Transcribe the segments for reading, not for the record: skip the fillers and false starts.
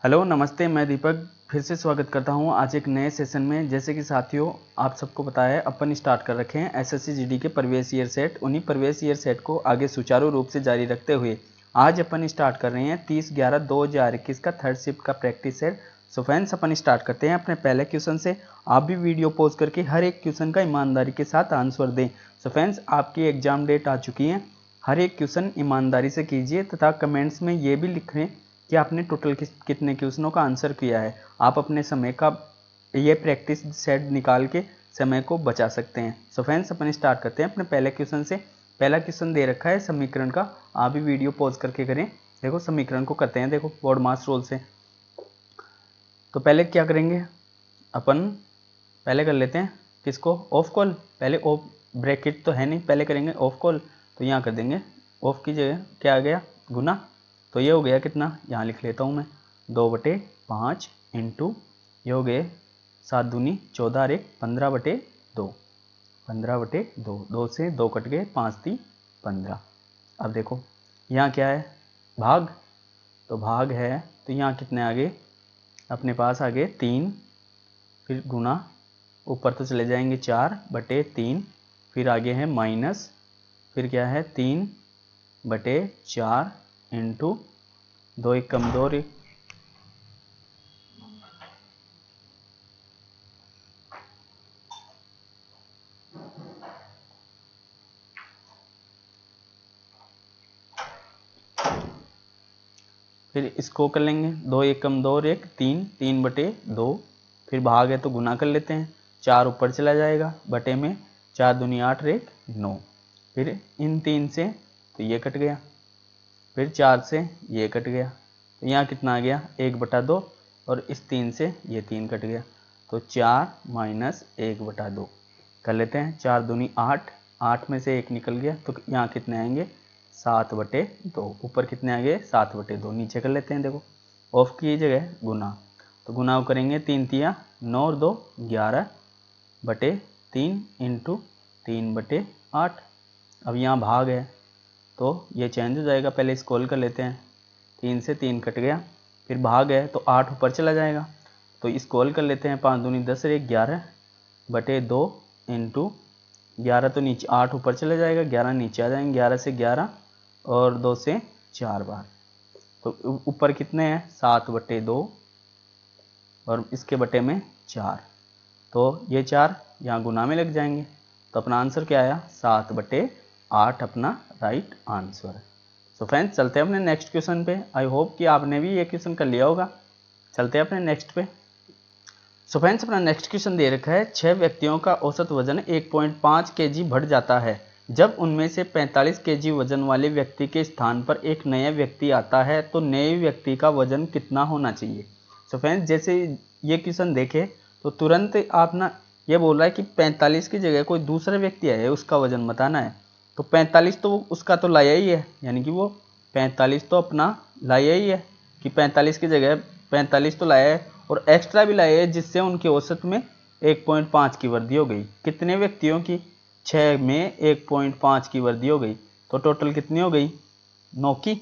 Hello नमस्ते, मैं दीपक फिर से स्वागत करता हूं आज एक नए सेशन में। जैसे कि साथियों आप सबको पता है अपन स्टार्ट कर रखे हैं एसएससी जीडी के प्रीवियस ईयर सेट। उन्हीं प्रीवियस ईयर सेट को आगे सुचारू रूप से जारी रखते हुए आज अपन स्टार्ट कर रहे हैं 30/11/2021 का थर्ड शिफ्ट का प्रैक्टिस सेट। सो फ्रेंड्स अपन स्टार्ट करते हैं अपने पहले क्वेश्चन से। आप भी वीडियो पॉज करके हर एक क्वेश्चन का ईमानदारी के साथ आंसर दें। सो फ्रेंड्स आपकी एग्जाम डेट आ चुकी है, हर एक क्वेश्चन ईमानदारी से कीजिए तथा कमेंट्स में ये भी लिखें कि आपने टोटल कितने क्वेश्चनों का आंसर किया है। आप अपने समय का ये प्रैक्टिस सेट निकाल के समय को बचा सकते हैं। सो फ्रेंड्स अपन स्टार्ट करते हैं अपने पहले क्वेश्चन से। पहला क्वेश्चन दे रखा है समीकरण का, आप भी वीडियो पॉज करके करें। देखो समीकरण को करते हैं, देखो बोर्ड मास रोल से। तो पहले क्या करेंगे अपन, पहले कर लेते हैं किसको, ऑफ कॉल। पहले ऑफ ब्रैकेट तो है नहीं, पहले करेंगे ऑफ कॉल। तो यहाँ कर देंगे ऑफ की जगह क्या आ गया, गुना। तो ये हो गया कितना, यहाँ लिख लेता हूँ मैं 2/5 इंटू ये हो गए 7 दूनी 14 और 1 15/2, 15/2, 2 से 2 कट गए, 5 3 15। अब देखो यहाँ क्या है, भाग, तो भाग है तो यहाँ कितने आगे अपने पास आगे 3, फिर गुना, ऊपर तो चले जाएंगे 4/3, फिर आगे है माइनस, फिर क्या है 3/4 इंटू 2 1 कम 2 और 1। फिर इसको कर लेंगे 2 1 कम 2 और 1 3, 3/2, फिर भाग है तो गुना कर लेते हैं, 4 ऊपर चला जाएगा, बटे में 4 दूनी 8 और 1 9, फिर इन 3 से तो ये कट गया, फिर 4 से ये कट गया, तो यहाँ कितना आ गया 1/2, और इस 3 से ये 3 कट गया, तो 4 माइनस 1/2 कर लेते हैं। 4 दूनी 8, 8 में से 1 निकल गया, तो यहाँ कितने आएंगे 7/2, ऊपर कितने आ गए 7/2, नीचे कर लेते हैं। देखो ऑफ की जगह गुना, तो गुना करेंगे 3 तिया 9 और 2 11/3 इंटू 3/8। अब यहाँ भाग है तो ये चेंज हो जाएगा, पहले इसको हल कर लेते हैं, 3 से 3 कट गया, फिर भाग है तो 8 ऊपर चला जाएगा, तो इसको हल कर लेते हैं, 5 दूनी 10 और 1 11/2 इंटू 11 तो नीचे 8 ऊपर चला जाएगा, 11 नीचे आ जाएंगे, 11 से 11 और 2 से 4 बार, तो ऊपर कितने हैं 7/2 और इसके बटे में 4, तो ये 4 यहाँ गुना में लग जाएंगे, तो अपना आंसर क्या आया 7/8 अपना राइट आंसर है। सो फ्रेंड्स चलते हैं अपने नेक्स्ट क्वेश्चन पे। आई होप कि आपने भी ये क्वेश्चन कर लिया होगा। चलते हैं अपने नेक्स्ट पे। सो फ्रेंड्स अपना नेक्स्ट क्वेश्चन दे रखा है 6 व्यक्तियों का औसत वजन 1.5 kg बढ़ जाता है जब उनमें से 45 kg वजन वाले व्यक्ति के स्थान पर एक नया व्यक्ति आता है, तो नए व्यक्ति का वजन कितना होना चाहिए। सो फ्रेंड्स जैसे ये क्वेश्चन देखे तो तुरंत आप ना ये बोल रहा है कि 45 की जगह कोई दूसरा व्यक्ति आया है उसका वजन बताना है, तो 45 तो उसका तो लाया ही है, यानी कि वो 45 तो अपना लाया ही है कि 45 की जगह 45 तो लाया है और एक्स्ट्रा भी लाए हैं, जिससे उनके औसत में 1.5 की वृद्धि हो गई। कितने व्यक्तियों की, 6 में 1.5 की वृद्धि हो गई, तो टोटल कितनी हो गई 9 की,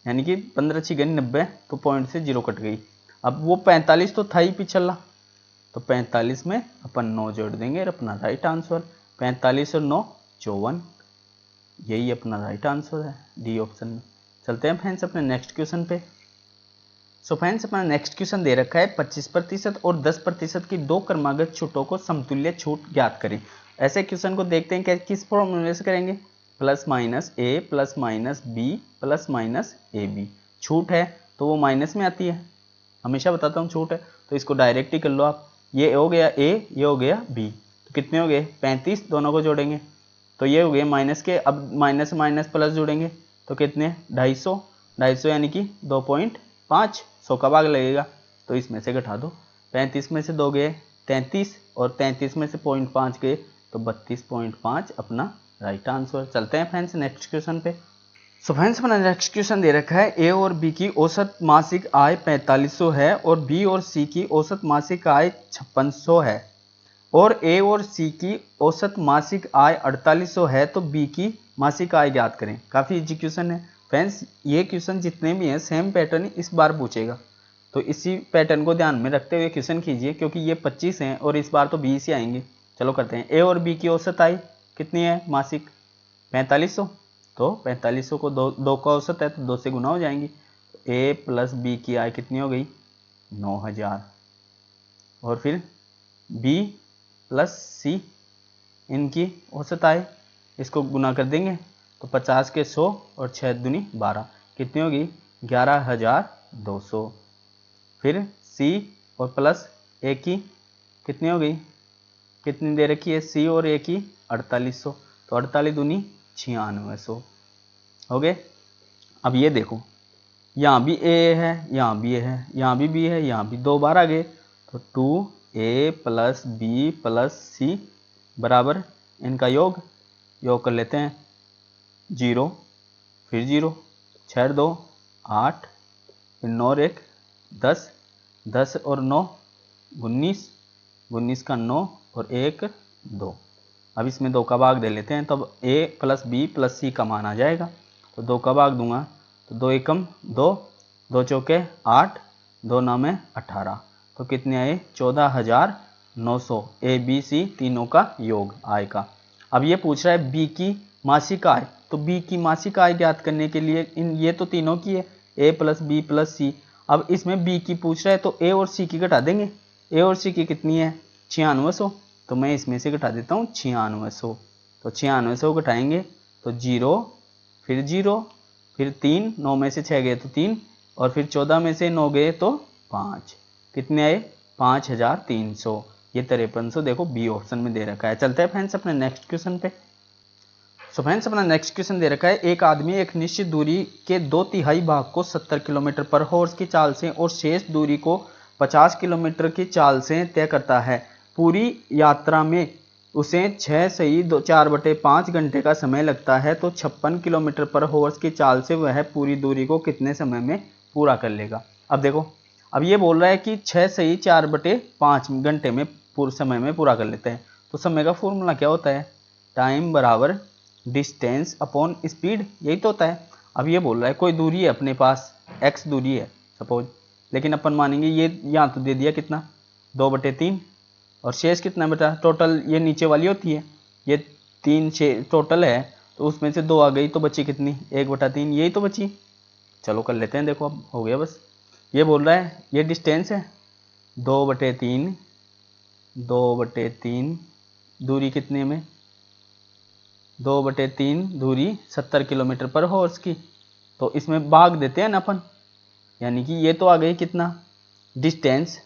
यानी कि 15 6 90, तो पॉइंट से 0 कट गई। अब वो 45 तो था ही पिछला, तो 45 में अपन 9 जोड़ देंगे और अपना राइट आंसर 45 और 9 54, यही अपना राइट आंसर है डी ऑप्शन में। चलते हैं फ्रेंड्स अपने नेक्स्ट क्वेश्चन पे। सो फ्रेंड्स अपना नेक्स्ट क्वेश्चन दे रखा है 25% और 10% की दो क्रमागत छूटों को समतुल्य छूट ज्ञात करें। ऐसे क्वेश्चन को देखते हैं कि किस फॉर्मूले से करेंगे, plus minus A plus minus B plus minus A B. छूट है तो वो माइनस में आती है, हमेशा बताता हूँ छूट है, तो इसको डायरेक्ट ही कर लो आप। ये हो गया ए, ये हो गया बी, तो कितने हो गए 35, दोनों को जोड़ेंगे तो ये हो गए माइनस के, अब माइनस माइनस प्लस जोड़ेंगे तो कितने 250, यानी कि 2.5, 100 का भाग लगेगा, तो इसमें से घटा दो, 35 में से 2 गए 33 और 33 में से 0.5 गए तो 32.5 अपना राइट आंसर। चलते हैं फ्रेंड्स नेक्स्ट क्वेश्चन पे। सो फ्रेंड्स अपना नेक्स्ट क्वेश्चन दे रखा है ए और बी की औसत मासिक आय 4500 है और बी और सी की औसत मासिक आय 5600 है, और ए और सी की औसत मासिक आय 4800 है, तो बी की मासिक आय ज्ञात करें। काफ़ी इजी क्वेश्चन है फ्रेंड्स, ये क्वेश्चन जितने भी हैं सेम पैटर्न इस बार पूछेगा, तो इसी पैटर्न को ध्यान में रखते हुए क्वेश्चन कीजिए, क्योंकि ये 25 हैं और इस बार तो 20 ही आएंगे। चलो करते हैं। ए और बी की औसत आय कितनी है मासिक? 4500। तो 4500 को दो का औसत है तो 2 से गुना हो जाएंगी। ए प्लस बी की आय कितनी हो गई? 9000। और फिर बी प्लस सी, इनकी औसत आय, इसको गुना कर देंगे तो 50 के 100 और 6 दूनी 12, कितनी होगी? 11200। फिर सी और प्लस ए की कितनी हो गई? कितनी दे रखी है? सी और ए की 4800, तो 48 दूनी 9600 हो गए। अब ये देखो, यहाँ भी ए है, यहाँ भी ए है, यहाँ भी बी है, यहाँ भी 2 बार आ गए, तो 2a प्लस बी प्लस सी बराबर इनका योग कर लेते हैं। 0 फिर 0, 6 2 8, फिर 9 और 1 10, 10 और 9 19, 19 का 9 और 1 2। अब इसमें 2 का भाग दे लेते हैं, तब a प्लस बी प्लस सी का मान आ जाएगा। तो 2 का भाग दूंगा तो 2 एकम 2, 2 चौके 8, 2 9 में 18, तो कितने आए? 14900। ए बी सी तीनों का योग आय का। अब ये पूछ रहा है बी की मासिक आय, तो बी की मासिक आय ज्ञात करने के लिए ये तो तीनों की है, ए प्लस बी प्लस सी। अब इसमें बी की पूछ रहा है तो ए और सी की घटा देंगे। ए और सी की कितनी है? 9600, तो मैं इसमें से घटा देता हूँ 9600। तो 9600 घटाएंगे तो 0 फिर 0 फिर 3, 9 में से 6 गए तो 3, और फिर 14 में से 9 गए तो 5, कितने आए? 5300। ये 5300 देखो बी ऑप्शन में दे रखा है। चलते हैं फ्रेंड्स अपने नेक्स्ट क्वेश्चन पे। सो फ्रेंड्स अपना नेक्स्ट क्वेश्चन दे रखा है, एक आदमी एक निश्चित दूरी के 2/3 भाग को 70 किलोमीटर पर हॉर्स की चाल से और शेष दूरी को 50 किलोमीटर की चाल से तय करता है। पूरी यात्रा में उसे 6 सही 4/5 घंटे का समय लगता है, तो 56 किलोमीटर पर हॉर्स की चाल से वह पूरी दूरी को कितने समय में पूरा कर लेगा? अब देखो, अब ये बोल रहा है कि 6 सही 4/5 घंटे में पूरे समय में पूरा कर लेते हैं। तो समय का फॉर्मूला क्या होता है? टाइम बराबर डिस्टेंस अपॉन स्पीड, यही तो होता है। अब ये बोल रहा है कोई दूरी है अपने पास, x दूरी है सपोज, लेकिन अपन मानेंगे ये यहाँ तो दे दिया कितना? 2/3, और शेष कितना बेटा? टोटल ये नीचे वाली होती है, ये 3 टोटल है, तो उसमें से 2 आ गई तो बची कितनी? 1/3, यही तो बची। चलो कर लेते हैं, देखो अब हो गया बस। ये बोल रहा है ये डिस्टेंस है 2/3, 2/3 दूरी कितने में? 2/3 दूरी 70 किलोमीटर पर हॉर्स की, तो इसमें भाग देते हैं ना अपन, यानी कि ये तो आ गई कितना? डिस्टेंस,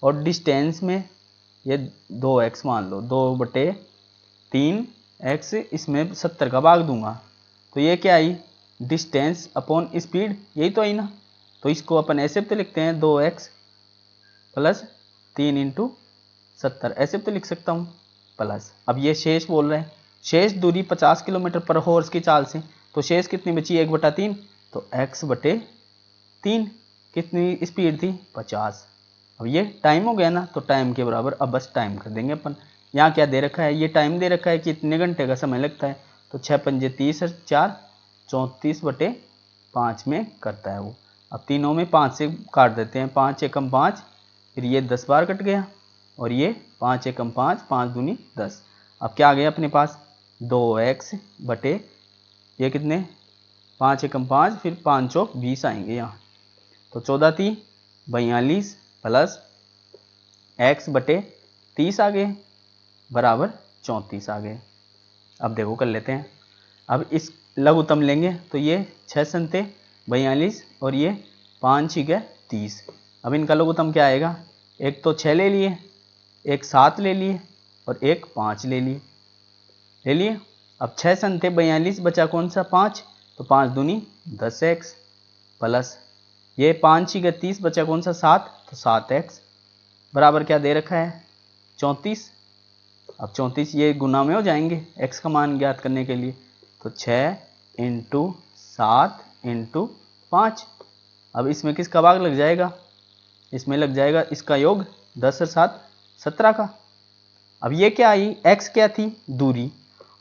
और डिस्टेंस में ये 2x मान लो, 2/3x, इसमें 70 का भाग दूंगा तो ये क्या आई? डिस्टेंस अपॉन स्पीड, यही तो आई ना। तो इसको अपन ऐसे तो लिखते हैं 2x प्लस 3 × 70, ऐसे तो लिख सकता हूँ प्लस। अब ये शेष बोल रहे हैं, शेष दूरी 50 किलोमीटर पर हॉर्स की चाल से, तो शेष कितनी बची? 1/3, तो x/3 कितनी स्पीड थी? 50। अब ये टाइम हो गया ना, तो टाइम के बराबर अब बस टाइम कर देंगे अपन। यहाँ क्या दे रखा है? ये टाइम दे रखा है कि इतने घंटे का समय लगता है, तो 6 पंजे 30 और 4 34/5 में करता है वो। अब तीनों में 5 से काट देते हैं, 5 एकम 5, फिर ये 10 बार कट गया, और ये 5 एकम 5, 5 दूनी 10। अब क्या आ गया अपने पास? 2x बटे ये कितने? 5 एकम 5, फिर 5 चौक 20 आएंगे यहाँ, तो 14 × 42 प्लस x/30 आ गए बराबर 34 आ गए। अब देखो कर लेते हैं। अब इस लघुत्तम लेंगे तो ये 6 संते 42 और ये 5 × 30। अब इनका लघुत्तम क्या आएगा? एक तो 6 ले लिए, एक 7 ले लिए, और एक 5 ले लिए। अब 6 संते 42 बचा कौन सा? 5, तो 5 दूनी 10x प्लस ये 5 × 30 बचा कौन सा? 7, तो 7x बराबर क्या दे रखा है? 34। अब 34 ये गुना में हो जाएंगे x का मान ज्ञात करने के लिए, तो 6 × 7 × 5। अब इसमें किसका भाग लग जाएगा? इसमें लग जाएगा इसका योग, 10 और 7 17 का। अब ये क्या आई? x क्या थी? दूरी।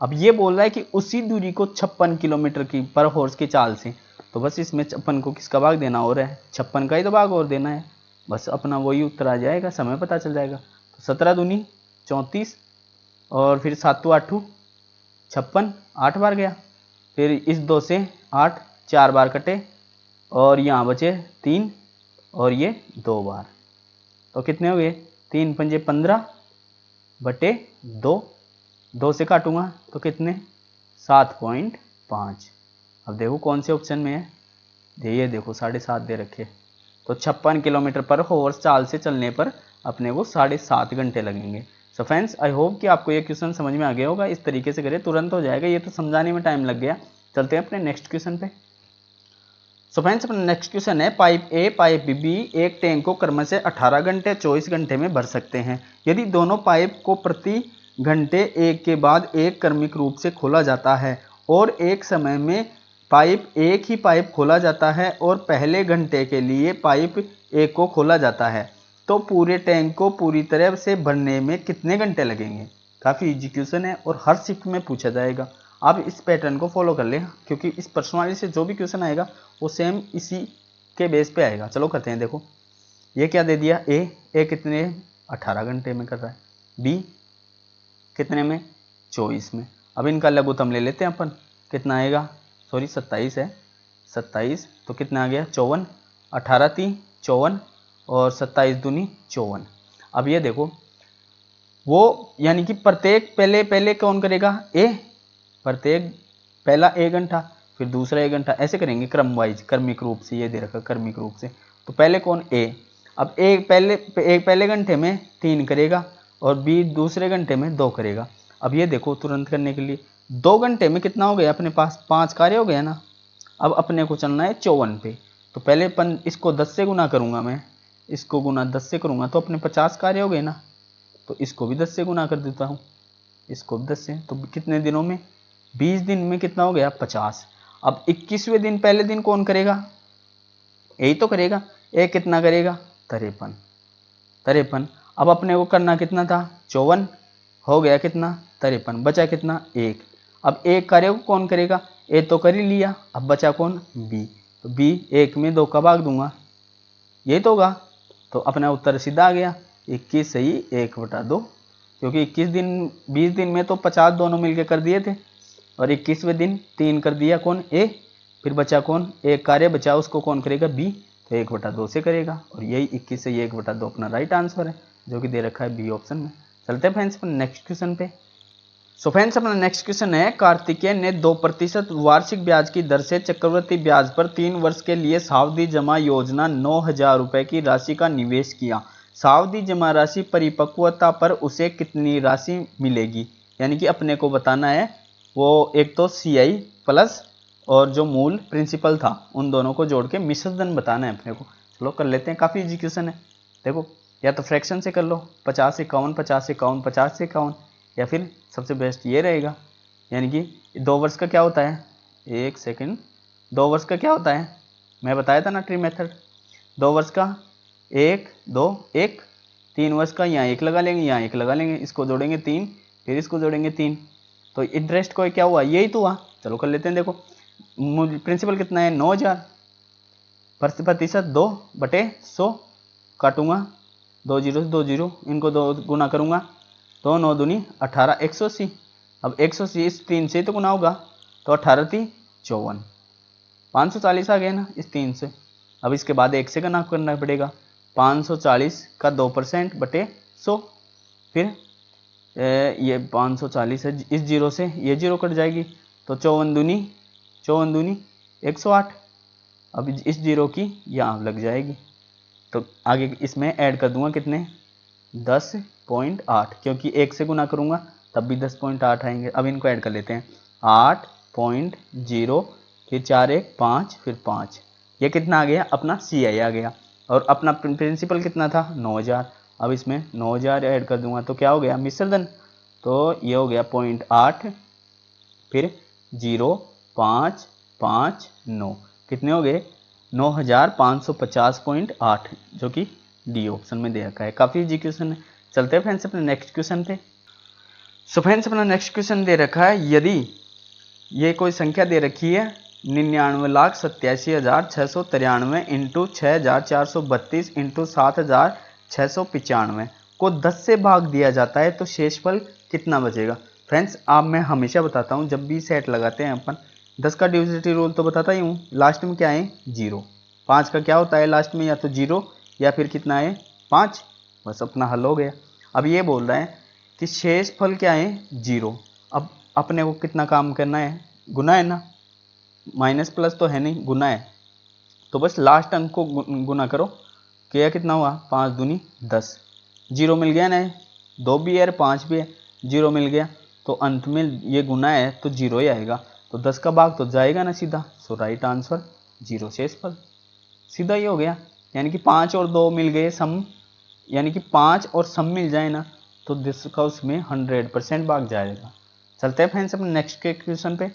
अब ये बोल रहा है कि उसी दूरी को 56 किलोमीटर की पर हॉर्स की चाल से, तो बस इसमें अपन को किसका भाग देना और है, 56 का ही तो भाग और देना है, बस अपना वही उत्तर आ जाएगा, समय पता चल जाएगा। तो 17 दूनी 34 और फिर 7 8 56, 8 बार गया, फिर इस 2 से 8 4 बार कटे और यहाँ बचे 3 और ये 2 बार, तो कितने हो गए 3 पंजे 15 बटे 2, 2 से काटूंगा तो कितने 7.5। अब देखो कौन से ऑप्शन में है, ये देखो 7.5 दे रखे, तो 56 किलोमीटर पर हॉर्स चाल से चलने पर अपने को 7.5 घंटे लगेंगे। सो फ्रेंड्स आई होप कि आपको ये क्वेश्चन समझ में आ गया होगा, इस तरीके से करें तुरंत हो जाएगा, ये तो समझाने में टाइम लग गया। चलते हैं अपने नेक्स्ट क्वेश्चन पे। सो फ्रेंड्स अपना नेक्स्ट क्वेश्चन है, पाइप ए पाइप बी एक टैंक को क्रमशः 18 घंटे 24 घंटे में भर सकते हैं। यदि दोनों पाइप को प्रति घंटे एक के बाद एक क्रमिक रूप से खोला जाता है और एक समय में पाइप एक ही पाइप खोला जाता है और पहले घंटे के लिए पाइप एक को खोला जाता है, तो पूरे टैंक को पूरी तरह से भरने में कितने घंटे लगेंगे। काफ़ी इजी क्वेश्चन है और हर शिफ्ट में पूछा जाएगा। आप इस पैटर्न को फॉलो कर लें क्योंकि इस पर्सनली से जो भी क्वेश्चन आएगा वो सेम इसी के बेस पे आएगा। चलो करते हैं। देखो ये क्या दे दिया, ए कितने 18 घंटे में कर रहा है, बी कितने में 24 में। अब इनका लघुत्तम ले लेते हैं अपन, कितना आएगा, सॉरी 27 है, 27 तो कितना आ गया 54, 18 3 54 और 27 दूनी 54। अब ये देखो वो यानी कि प्रत्येक पहले कौन करेगा, ए, प्रत्येक पहला 1 घंटा फिर दूसरा 1 घंटा, ऐसे करेंगे क्रम वाइज क्रमिक रूप से, ये दे रखा क्रमिक रूप से। तो पहले कौन, ए, अब एक पहले घंटे में 3 करेगा और बी दूसरे घंटे में 2 करेगा। अब ये देखो तुरंत करने के लिए 2 घंटे में कितना हो गया अपने पास 5 कार्य हो गया ना। अब अपने को चलना है 54 पे, तो पहले अपन इसको 10 से गुना करूंगा, मैं इसको गुना 10 से करूंगा तो अपने 50 कार्य हो गए ना, तो इसको भी 10 से गुना कर देता हूँ, इसको भी 10 से, तो कितने दिनों में 20 दिन में कितना हो गया 50। अब 21वें दिन पहले दिन कौन करेगा, यही तो करेगा, एक कितना करेगा 53। अब अपने को करना कितना था 54, हो गया कितना 53, बचा कितना 1। अब एक कार्य को कौन करेगा, ए तो कर ही लिया, अब बचा कौन बी, तो बी 1 में 2 का भाग दूंगा, यही तो होगा। तो अपना उत्तर सीधा आ गया 21 सही 1/2, क्योंकि 21 दिन 20 दिन में तो 50 दोनों मिलके कर दिए थे और 21वें दिन 3 कर दिया कौन ए, फिर बचा कौन एक कार्य बचा, उसको कौन करेगा बी, तो 1/2 से करेगा और यही 21 से 1/2 अपना राइट आंसर है जो कि दे रखा है बी ऑप्शन में। चलते हैं फ्रेंड्स अपने नेक्स्ट क्वेश्चन पे। सो फ्रेंड्स अपना नेक्स्ट क्वेश्चन है, कार्तिकेय ने 2% वार्षिक ब्याज की दर से चक्रवृद्धि ब्याज पर 3 वर्ष के लिए सावधि जमा योजना 9,000 रुपए की राशि का निवेश किया। सावधि जमा राशि परिपक्वता पर उसे कितनी राशि मिलेगी, यानी कि अपने को बताना है वो एक तो CI प्लस और जो मूल प्रिंसिपल था उन दोनों को जोड़ के मिश्र धन बताना है अपने को। चलो कर लेते हैं, काफ़ी इजी क्वेश्चन है। देखो या तो फ्रैक्शन से कर लो, 50 51 50 51 50 से 51, या फिर सबसे बेस्ट ये रहेगा, यानी कि 2 वर्ष का क्या होता है, 1 सेकंड, 2 वर्ष का क्या होता है, मैं बताया था ना ट्री मेथड, 2 वर्ष का 1 2 1, 3 वर्ष का यहाँ 1 लगा लेंगे, यहाँ 1 लगा लेंगे, इसको जोड़ेंगे 3, फिर इसको जोड़ेंगे 3, तो इंटरेस्ट को क्या हुआ, यही तो हुआ। चलो कर लेते हैं। देखो प्रिंसिपल कितना है 9,000, प्रतिशत 2/100, काटूंगा 2 0 2 0, इनको 2 गुना करूंगा तो 9 दूनी 18 180। अब 180 इस 3 से तो गुना होगा तो 18 3 54, 540 आ गया ना इस 3 से। अब इसके बाद 1 से गुना करना पड़ेगा, 540 का 2% बटे 100, फिर ये 540 है, इस 0 से ये 0 कट जाएगी तो 54 दूनी 108। अब इस 0 की यहाँ लग जाएगी तो आगे इसमें ऐड कर दूंगा कितने 10.8, क्योंकि 1 से गुना करूंगा तब भी 10.8 आएंगे। अब इनको ऐड कर लेते हैं 8.0, फिर 4 1 5, फिर 5, ये कितना आ गया अपना CI आ गया और अपना प्रिंसिपल कितना था 9,000। अब इसमें 9,000 ऐड कर दूंगा तो क्या हो गया मिश्र धन, तो ये हो गया 0.8, फिर 0 5 5 9, कितने हो गए 9,550.8, जो कि डी ऑप्शन में दे रखा है। काफ़ी इजी क्वेश्चन है। चलते हैं फ्रेंड्स अपने नेक्स्ट क्वेश्चन पे। सो फ्रेंड्स अपना नेक्स्ट क्वेश्चन दे रखा है, यदि ये कोई संख्या दे रखी है 99,87,693 इंटू 6,432 इंटू 7,695 को 10 से भाग दिया जाता है तो शेषफल कितना बचेगा। फ्रेंड्स आप मैं हमेशा बताता हूँ जब भी सेट लगाते हैं अपन 10 का डिविजिबिलिटी रूल तो बताता ही हूँ, लास्ट में क्या है 0। 5 का क्या होता है लास्ट में, या तो 0 या फिर कितना है 5, बस अपना हल हो गया। अब ये बोल रहा है कि शेषफल क्या है 0। अब अपने को कितना काम करना है, गुना है ना, माइनस प्लस तो है नहीं, गुना है, तो बस लास्ट अंक को गुना करो, क्या कितना हुआ 5 दूनी 10, 0 मिल गया ना, 2 भी है 5 भी है, 0 मिल गया, तो अंत में ये गुना है तो 0 ही आएगा, तो 10 का भाग तो जाएगा ना सीधा, सो राइट आंसर 0 शेषफल, सीधा ही हो गया। यानी कि 5 और 2 मिल गए सम, यानी कि 5 और सम मिल जाए ना तो 10 का उसमें 100% भाग जाएगा। चलते हैं फ्रेंड्स अपने नेक्स्ट के क्वेश्चन पे।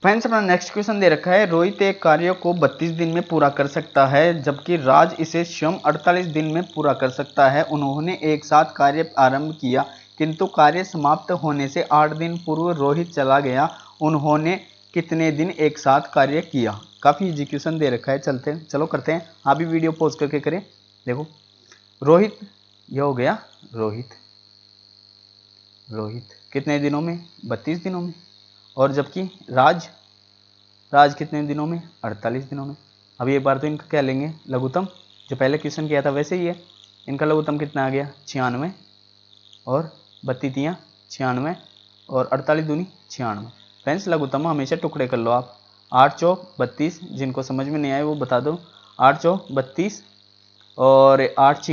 फ्रेंड्स अपना नेक्स्ट क्वेश्चन दे रखा है, रोहित एक कार्य को 32 दिन में पूरा कर सकता है जबकि राज इसे स्वयं 48 दिन में पूरा कर सकता है। उन्होंने एक साथ कार्य आरंभ किया किंतु कार्य समाप्त होने से 8 दिन पूर्व रोहित चला गया। उन्होंने कितने दिन एक साथ कार्य किया। काफ़ी इजी क्वेश्चन दे रखा है, चलते हैं चलो करते हैं, आप भी वीडियो पॉज करके करें। देखो रोहित, ये हो गया रोहित, रोहित कितने दिनों में 32 दिनों में, और जबकि राज, राज कितने दिनों में 48 दिनों में। अब ये बार तो इनका क्या लेंगे लघुत्तम, जो पहले क्वेश्चन किया था वैसे ही है, इनका लघुत्तम कितना आ गया 96 और 32 96 और 48 दूनी 96। फ्रेंड्स लघुत्तम हमेशा टुकड़े कर लो आप, 8 चौक 32, जिनको समझ में नहीं आए वो बता दो, 8 चौक 32 और 8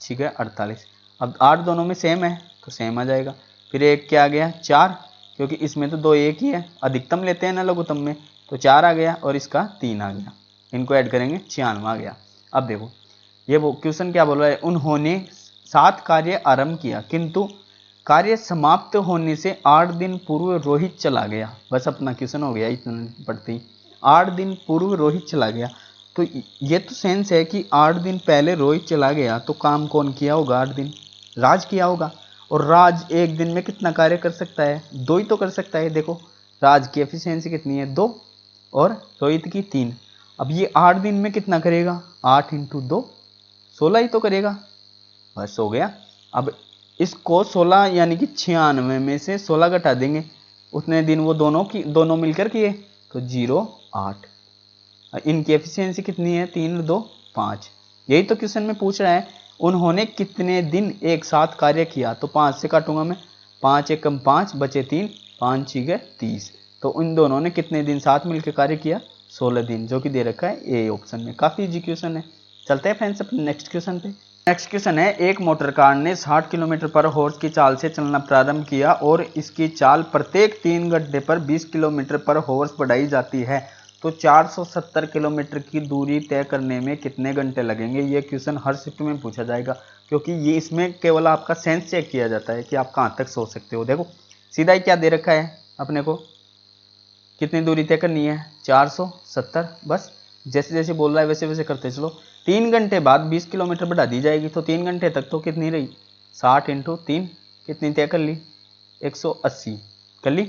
छिगे 48। अब 8 दोनों में सेम है तो सेम आ जाएगा, फिर एक क्या आ गया 4, क्योंकि इसमें तो 2 एक ही है, अधिकतम लेते हैं ना लघुत्तम में, तो 4 आ गया और इसका 3 आ गया, इनको ऐड करेंगे 96 आ गया। अब देखो ये वो क्वेश्चन क्या बोल रहा है, उन्होंने 7 कार्य आरंभ किया किंतु कार्य समाप्त होने से 8 दिन पूर्व रोहित चला गया। बस अपना क्वेश्चन हो गया इतना पढ़ते ही, 8 दिन पूर्व रोहित चला गया, तो ये तो सेंस है कि 8 दिन पहले रोहित चला गया, तो काम कौन किया होगा 8 दिन, राज किया होगा। और राज एक दिन में कितना कार्य कर सकता है, 2 ही तो कर सकता है। देखो राज की एफिशिएंसी कितनी है 2 और रोहित की 3। अब ये 8 दिन में कितना करेगा, 8 इंटू 2 16 ही तो करेगा, बस हो गया। अब इसको 16 यानी कि 96 में से 16 घटा देंगे, उतने दिन वो दोनों मिलकर किए, तो 0 8। इनकी एफिशिएंसी कितनी है 3 2 5। यही तो क्वेश्चन में पूछ रहा है, उन्होंने कितने दिन एक साथ कार्य किया, तो 5 से काटूंगा मैं, 5 एकम 5 बचे 3, 5 6 30, तो इन दोनों ने कितने दिन साथ मिलकर कार्य किया 16 दिन, जो कि दे रखा है ए ऑप्शन में। काफी इजी क्वेश्चन है। चलते हैं फ्रेंड्स अपने नेक्स्ट क्वेश्चन पे। नेक्स्ट क्वेश्चन है, एक मोटर कार ने 60 किलोमीटर पर हॉर्स की चाल से चलना प्रारंभ किया और इसकी चाल प्रत्येक 3 घंटे पर 20 किलोमीटर पर हॉर्स बढ़ाई जाती है, तो 470 किलोमीटर की दूरी तय करने में कितने घंटे लगेंगे। ये क्वेश्चन हर शिफ्ट में पूछा जाएगा, क्योंकि ये इसमें केवल आपका सेंस चेक किया जाता है कि आप कहाँ तक सोच सकते हो। देखो सीधा ही क्या दे रखा है अपने को, कितनी दूरी तय करनी है 470, बस जैसे जैसे बोल रहा है वैसे वैसे करते चलो। 3 घंटे बाद 20 किलोमीटर बढ़ा दी जाएगी, तो 3 घंटे तक तो कितनी रही 60 इंटू 3, कितनी तय कर ली 180 कर ली।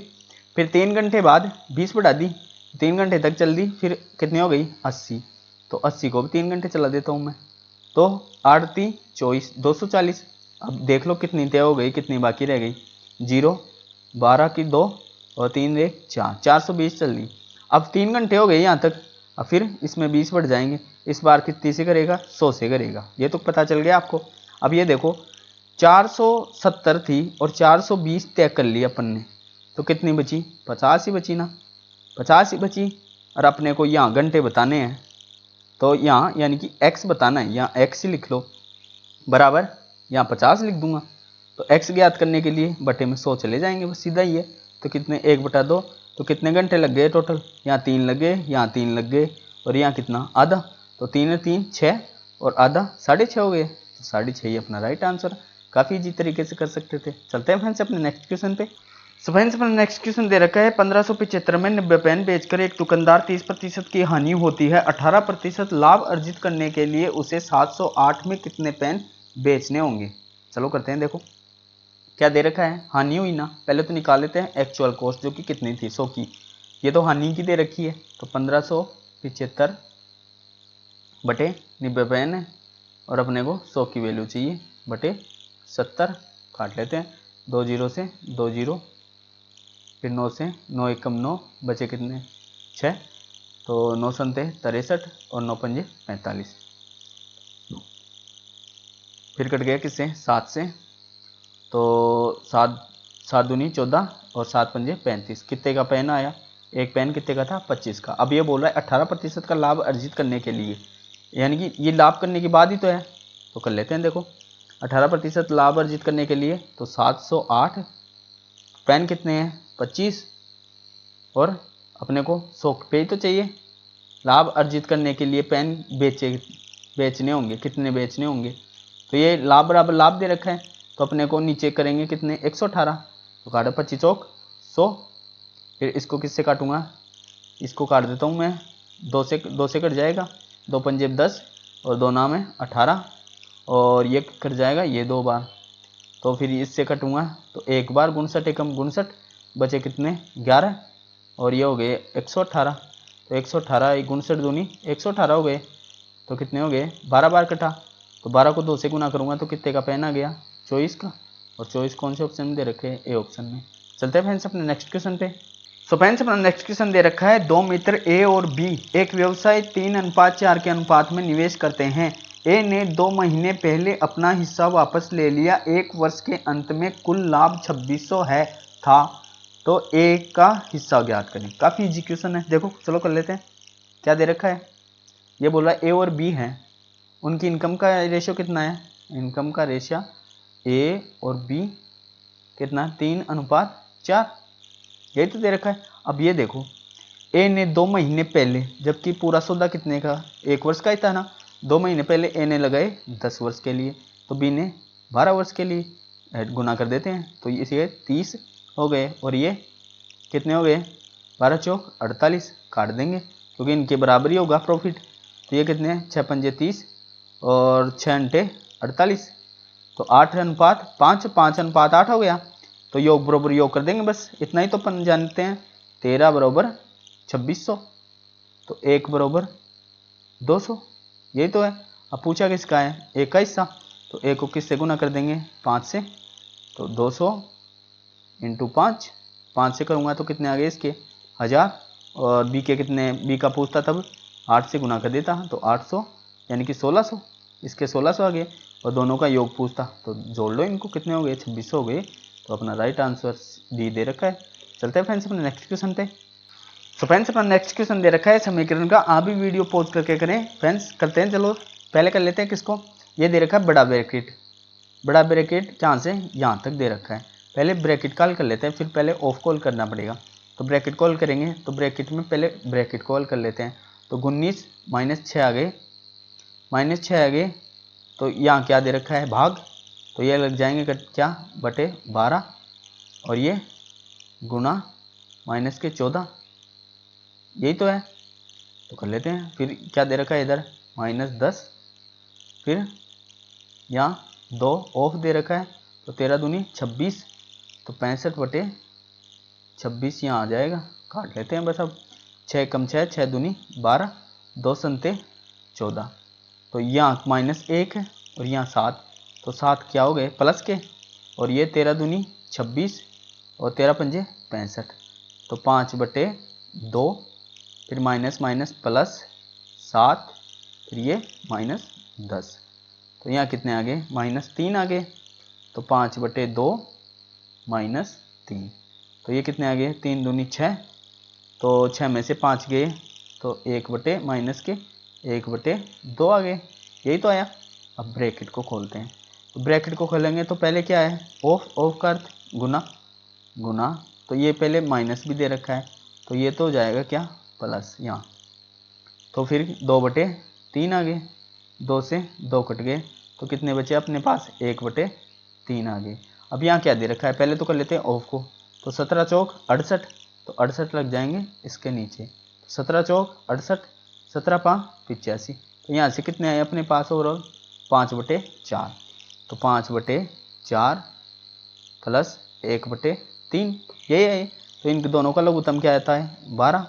फिर 3 घंटे बाद 20 बढ़ा दी, 3 घंटे तक चल दी, फिर कितनी हो गई 80, तो 80 को भी 3 घंटे चला देता हूँ मैं, तो 8 3 24 240। अब देख लो कितनी तय हो गई, कितनी बाकी रह गई 0, 12 की 2 और 3 रे 4, 420 चल दी। अब 3 घंटे हो गए यहाँ तक, अब फिर इसमें 20 बढ़ जाएंगे, इस बार कितनी से करेगा 100 से करेगा, ये तो पता चल गया आपको। अब ये देखो 470 थी और 420 तय कर ली अपन ने, तो कितनी बची 50 ही बची ना, 50 ही बची। और अपने को यहाँ घंटे बताने हैं, तो यहाँ यानी कि x बताना है, यहाँ x ही लिख लो बराबर, यहाँ 50 लिख दूंगा, तो x ज्ञात करने के लिए बटे में 100 चले जाएंगे, बस सीधा ही है। तो कितने 1/2, तो कितने घंटे लग गए टोटल, यहाँ 3 लग गए, यहाँ 3 लग गए, और यहाँ कितना आधा, तो 3 3 6 और आधा 6.5 हो गए, तो 6.5 ही अपना राइट आंसर। काफ़ी इजी तरीके से कर सकते थे। चलते हैं फ्रेंड्स अपने नेक्स्ट क्वेश्चन पे। सो फ्रेंड्स अपना नेक्स्ट क्वेश्चन दे रखा है, 1575 में 90 पेन बेचकर एक दुकानदार 30% की हानि होती है, 18% लाभ अर्जित करने के लिए उसे 708 में कितने पेन बेचने होंगे। चलो करते हैं। देखो क्या दे रखा है, हानि हुई ना, पहले तो निकाल लेते हैं एक्चुअल कॉस्ट जो कि कितनी थी 100 की, ये तो हानि की दे रखी है, तो 1575 बटे 90 पेन है, और अपने को 100 की वैल्यू चाहिए बटे 70। काट लेते हैं, 2 जीरो से 2 जीरो, फिर 9 से 9 एकम 9, बचे कितने 6, तो 9 संते 63 और 9 पंजे 45। फिर कट गया किससे 7 से, तो 7 दूनी 14 और 7 पंजे 35। कितने का पेन आया, एक पेन कितने का था 25 का। अब ये बोल रहा है 18% का लाभ अर्जित करने के लिए, यानी कि ये लाभ करने के बाद ही तो है, तो कर लेते हैं। देखो 18% लाभ अर्जित करने के लिए तो 708, पेन कितने हैं 25, और अपने को 100 पे तो चाहिए। लाभ अर्जित करने के लिए पेन बेचने होंगे, कितने बेचने होंगे, तो ये लाभ बराबर लाभ दे रखा है, तो अपने को नीचे करेंगे कितने 118, तो काटो 25 चौक 100। फिर इसको किससे काटूंगा, इसको काट देता हूँ मैं, 2 से कट जाएगा, 2 पंजे 10 और 2 नाम है 18, और ये कट जाएगा ये 2 बार, तो फिर इससे कटूंगा तो 1 बार 59 एकम 59, बचे कितने 11, और ये हो गए 118, तो 118 59 दूनी 118 हो गए, तो कितने हो गए 12 बार कटा, तो 12 को 2 से गुना करूँगा तो कितने का पेन आ गया 24 का, और 24 कौन से ऑप्शन में दे रखे हैं, ए ऑप्शन में। चलते हैं फ्रेंड्स अपने नेक्स्ट क्वेश्चन पे। सो फ्रेंड्स अपना नेक्स्ट क्वेश्चन दे रखा है, 2 मित्र ए और बी एक व्यवसाय 3:4 के अनुपात में निवेश करते हैं। ए ने 2 महीने पहले अपना हिस्सा वापस ले लिया, 1 वर्ष के अंत में कुल लाभ 2600 है था, तो ए का हिस्सा ज्ञात करें। काफ़ी इजी क्वेश्चन है, देखो चलो कर लेते हैं। क्या दे रखा है, ये बोल रहा है ए और बी हैं, उनकी इनकम का रेशियो कितना है, इनकम का रेशियो ए और बी कितना 3:4, यही तो दे रखा है। अब ये देखो ए ने 2 महीने पहले, जबकि पूरा सौदा कितने का 1 वर्ष का ही था ना, 2 महीने पहले ए ने लगाए 10 वर्ष के लिए, तो बी ने 12 वर्ष के लिए, गुना कर देते हैं तो ये 30 हो गए, और ये कितने हो गए 12 चौक 48, काट देंगे क्योंकि इनके बराबर ही होगा प्रॉफिट, तो ये कितने हैं 6 पंजे 30 और 6 अंटे 48, तो 8:5, 5:8 हो गया, तो योग बराबर योग कर देंगे, बस इतना ही तो अपन जानते हैं। 13 बराबर 2600, तो 1 बराबर 200, यही तो है। अब पूछा किसका है, एक का हिस्सा, तो एक को किससे गुना कर देंगे 5 से, तो 200 इंटू 5 से करूँगा तो कितने आ गए इसके 1000, और बी के कितने, बी का पूछता तब 8 से गुना कर देता तो 800 यानी कि 1600, इसके 1600 आ गए, और दोनों का योग पूछता तो जोड़ लो इनको, कितने हो गए 2600 हो गए, तो अपना राइट आंसर डी दे रखा है। चलते हैं फ्रेंड्स अपने नेक्स्ट क्वेश्चन पे। तो फ्रेंड्स अपना नेक्स्ट क्वेश्चन दे रखा है समीकरण का, आप भी वीडियो पॉज करके करें फ्रेंड्स। करते हैं, चलो पहले कर लेते हैं किसको, ये दे रखा है बड़ा ब्रैकेट, बड़ा ब्रैकेट जहाँ से यहाँ तक दे रखा है, पहले ब्रैकेट कॉल कर लेते हैं, फिर पहले ऑफ कॉल करना पड़ेगा, तो ब्रैकेट कॉल करेंगे तो ब्रैकेट में पहले ब्रैकेट कॉल कर लेते हैं, तो 19 -6 आ गए, -6 आ गए, तो यहाँ क्या दे रखा है भाग, तो ये लग जाएंगे क्या बटे 12, और ये गुना -14, यही तो है, तो कर लेते हैं। फिर क्या दे रखा है इधर -10, फिर यहाँ 2 ऑफ दे रखा है, तो 13 दूनी 26, तो 65 बटे 26 यहाँ आ जाएगा, काट लेते हैं बस। अब 6 कम 6, 6 दूनी 12, 2 संते 14, तो यहाँ -1 है और यहाँ 7, तो 7 क्या हो गए प्लस के, और ये 13 दूनी 26 और 13 पंजे 65, तो 5 बटे 2, फिर माइनस माइनस प्लस 7, फिर ये -10, तो यहाँ कितने आ गए -3 आ गए, तो 5 बटे 2 -3, तो ये कितने आ गए 3 दूनी 6, तो 6 में से 5 गए, तो 1 बटे माइनस के 1 बटे 2 आ गए, यही तो आया। अब ब्रैकेट को खोलते हैं, तो ब्रैकेट को खोलेंगे तो पहले क्या है ऑफ का अर्थ गुना, गुना, तो ये पहले माइनस भी दे रखा है, तो ये तो हो जाएगा क्या प्लस यहाँ, तो फिर 2 बटे 3 आ गए, 2 से 2 कट गए, तो कितने बचे अपने पास 1 बटे 3 आ गए। अब यहाँ क्या दे रखा है, पहले तो कर लेते हैं ऑफ को, तो 17 चौक 68, तो 68 लग जाएंगे इसके नीचे, 17 चौक 68, 17 5 85, तो यहाँ से कितने आए अपने पास ओवरऑल 5 बटे 4, तो 5 बटे 4 प्लस 1 बटे 3, यही है, तो इन दोनों का लघुत्तम क्या आता है 12।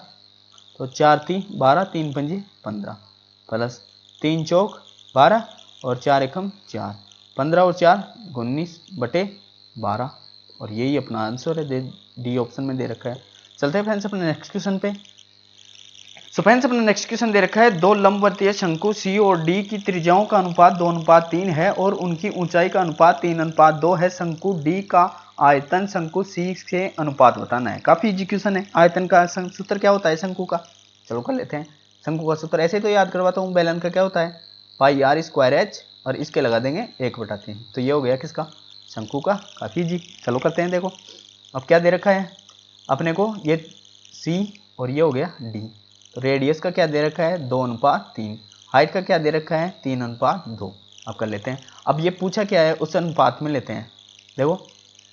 तो 4 3 12, 3 पंजे 15 प्लस 3 चौक 12 और 4 एकम 4, 15 और 4 19/12 और यही अपना आंसर है, डी ऑप्शन में दे रखा है। चलते हैं फ्रेंड्स अपने नेक्स्ट क्वेश्चन पे। सो फ्रेंड्स अपना नेक्स्ट क्वेश्चन दे रखा है, दो लंबवर्तीय शंकु सी और डी की त्रिज्याओं का अनुपात 2:3 है और उनकी ऊंचाई का अनुपात 3:2 है। शंकु डी का आयतन शंकु सी से अनुपात बताना है। काफी इजी क्वेश्चन है। आयतन का सूत्र क्या होता है शंकु का, चलो कर लेते हैं। शंकु का सूत्र ऐसे तो याद करवाता हूँ, बेलन का क्या होता है पाई आर स्क्वायर एच और इसके लगा देंगे 1/3। तो ये हो गया किसका शंकु का। काफी इजी, चलो करते हैं। देखो अब क्या दे रखा है अपने को, ये सी और ये हो गया डी। तो रेडियस का क्या दे रखा है 2:3, हाइट का क्या दे रखा है 3:2। अब कर लेते हैं। अब ये पूछा क्या है उस अनुपात में लेते हैं। देखो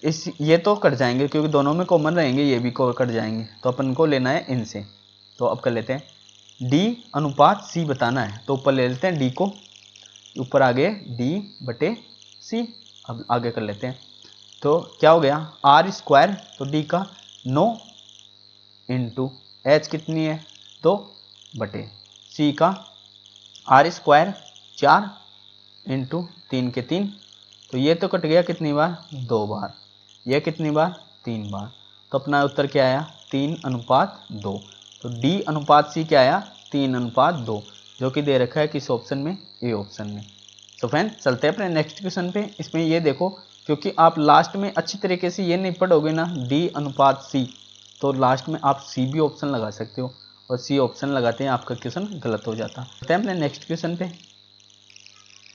इस ये तो कट जाएंगे क्योंकि दोनों में कॉमन रहेंगे, ये भी कट जाएंगे, तो अपन को लेना है इनसे। तो अब कर लेते हैं डी अनुपात सी बताना है, तो ऊपर ले लेते हैं डी को, ऊपर आगे D/C। अब आगे कर लेते हैं। तो क्या हो गया आर स्क्वायर, तो डी का 9 इंटू एच कितनी है 2/C का आर स्क्वायर 4 इंटू 3 के 3। तो ये तो कट गया कितनी बार 2 बार, ये कितनी बार 3 बार। तो अपना उत्तर क्या आया 3:2। तो डी अनुपात सी क्या आया 3:2, जो कि दे रखा है किस ऑप्शन में, ए ऑप्शन में। तो फ्रेंड्स चलते हैं अपने नेक्स्ट क्वेश्चन पे। इसमें ये देखो क्योंकि आप लास्ट में अच्छी तरीके से ये नहीं पढ़ोगे ना डी अनुपात सी, तो लास्ट में आप सी भी ऑप्शन लगा सकते हो और सी ऑप्शन लगाते हैं आपका क्वेश्चन गलत हो जाता है। चलते हैं अपने नेक्स्ट क्वेश्चन पे।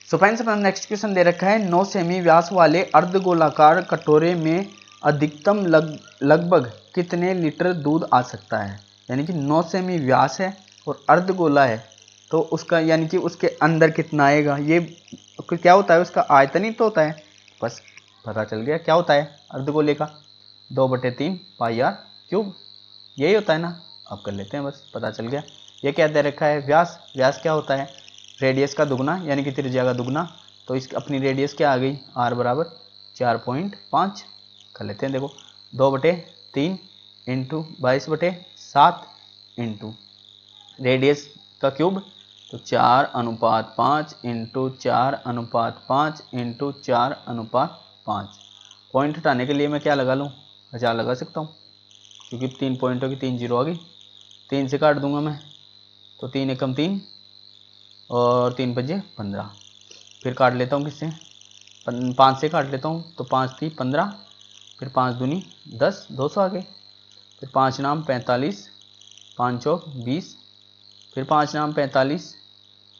सो फ्रेंड्स अपना नेक्स्ट क्वेश्चन दे रखा है, 9 सेमी व्यास वाले अर्धगोलाकार कटोरे में अधिकतम लगभग कितने लीटर दूध आ सकता है। यानी कि 9 सेमी व्यास है और अर्धगोला है, तो उसका यानी कि उसके अंदर कितना आएगा। ये क्या होता है उसका आयतन ही तो होता है, बस पता चल गया क्या होता है अर्धगोले का 2/3 पाई आर क्यूब, यही होता है ना। अब कर लेते हैं, बस पता चल गया। ये क्या दे रखा है व्यास, व्यास क्या होता है रेडियस का दुगना यानी कि त्रिज्या का दुगना। तो इस अपनी रेडियस क्या आ गई r बराबर 4.5 कर लेते हैं। देखो 2/3 इंटू 22/7 इंटू रेडियस का क्यूब, तो 4:5 इंटू 4:5 इंटू 4:5। पॉइंट हटाने के लिए मैं क्या लगा लूँ 1000 लगा सकता हूँ क्योंकि 3 पॉइंटों की 3 जीरो आ गई। 3 से काट दूंगा मैं, तो 3 एकम 3 और 3 पंजे 15। फिर काट लेता हूँ किससे 5 से काट लेता हूँ, तो 5 3 15, फिर 5 दूनी 10, 200 आ गए। फिर 5 नाम 45, 5 चौक 20, फिर 5 नाम 45,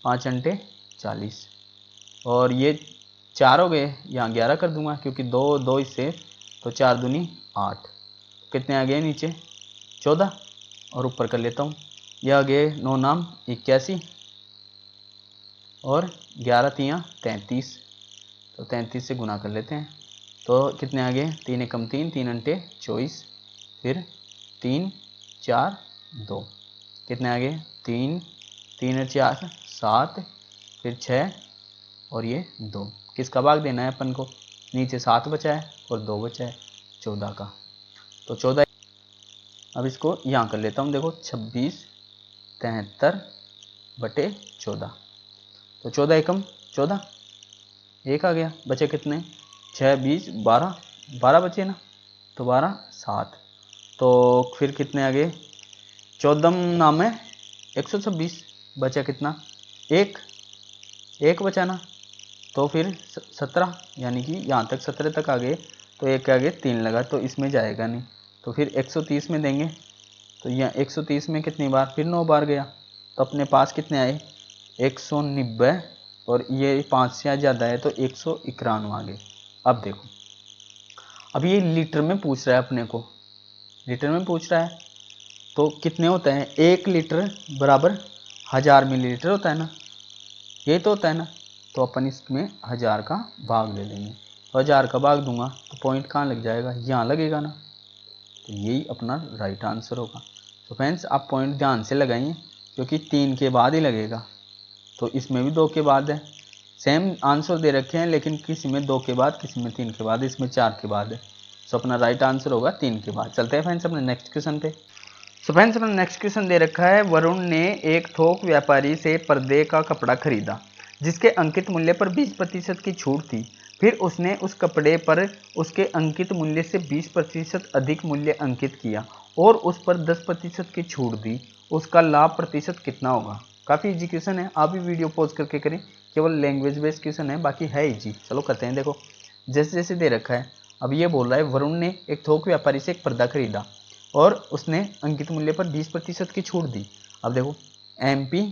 5 अंटे 40 और ये 4 हो गए, यहाँ 11 कर दूंगा क्योंकि 2 इससे, तो 4 दूनी 8। कितने आ गए नीचे 14 और ऊपर कर लेता हूँ, यह आ गए 9 नाम 81 और 11 3 33, तो 33 से गुना कर लेते हैं। तो कितने आ गए 3 एकम 3, 3 अंटे 24, फिर 3 4 2, कितने आ गए 3 3 4 7, फिर 6 और ये 2। किसका भाग देना है अपन को, नीचे 7 बचा है और 2 बचा है 14 का, तो 14। अब इसको यहाँ कर लेता हूँ, देखो 26 73/14, तो 14 एकम 14, एक आ गया, बचे कितने 6 20 12, 12 बचे ना, तो 12 7, तो फिर कितने आ गए 14 नाम है 126, बचा कितना एक बचा ना, तो फिर 17 यानी कि यहाँ तक 17 तक आ गए, तो एक के आगे 3 लगा तो इसमें जाएगा नहीं, तो फिर 130 में देंगे, तो यहाँ 130 में कितनी बार फिर 9 बार गया, तो अपने पास कितने आए 190 और ये 5 से ज़्यादा है तो 191 आ गए। अब देखो अब ये लीटर में पूछ रहा है अपने को, लीटर में पूछ रहा है तो कितने होते हैं 1 लीटर बराबर 1000 मिलीलीटर होता है ना, यही तो होता है ना। तो अपन इसमें 1000 का भाग ले लेंगे, तो 1000 का भाग दूंगा तो पॉइंट कहाँ लग जाएगा, यहाँ लगेगा ना, तो यही अपना राइट आंसर होगा। तो फ्रेंड्स आप पॉइंट ध्यान से लगाइए क्योंकि 3 के बाद ही लगेगा, तो इसमें भी 2 के बाद है, सेम आंसर दे रखे हैं लेकिन किसी में 2 के बाद, किसी में 3 के बाद, इसमें 4 के बाद है। सो अपना राइट आंसर होगा 3 के बाद। चलते हैं फ्रेंड्स अपने नेक्स्ट क्वेश्चन पे। सो फ्रेंड्स अपना नेक्स्ट क्वेश्चन दे रखा है, वरुण ने एक थोक व्यापारी से पर्दे का कपड़ा खरीदा जिसके अंकित मूल्य पर 20% की छूट थी। फिर उसने उस कपड़े पर उसके अंकित मूल्य से 20% अधिक मूल्य अंकित किया और उस पर 10% की छूट दी। उसका लाभ प्रतिशत कितना होगा? काफ़ी इजी क्वेश्चन है, आप भी वीडियो पॉज करके करें, केवल लैंग्वेज बेस्ड क्वेश्चन है, बाकी है इजी। चलो करते हैं। देखो जैसे जैसे दे रखा है, अब ये बोल रहा है वरुण ने एक थोक व्यापारी से एक पर्दा खरीदा और उसने अंकित मूल्य पर 20% की छूट दी। अब देखो MP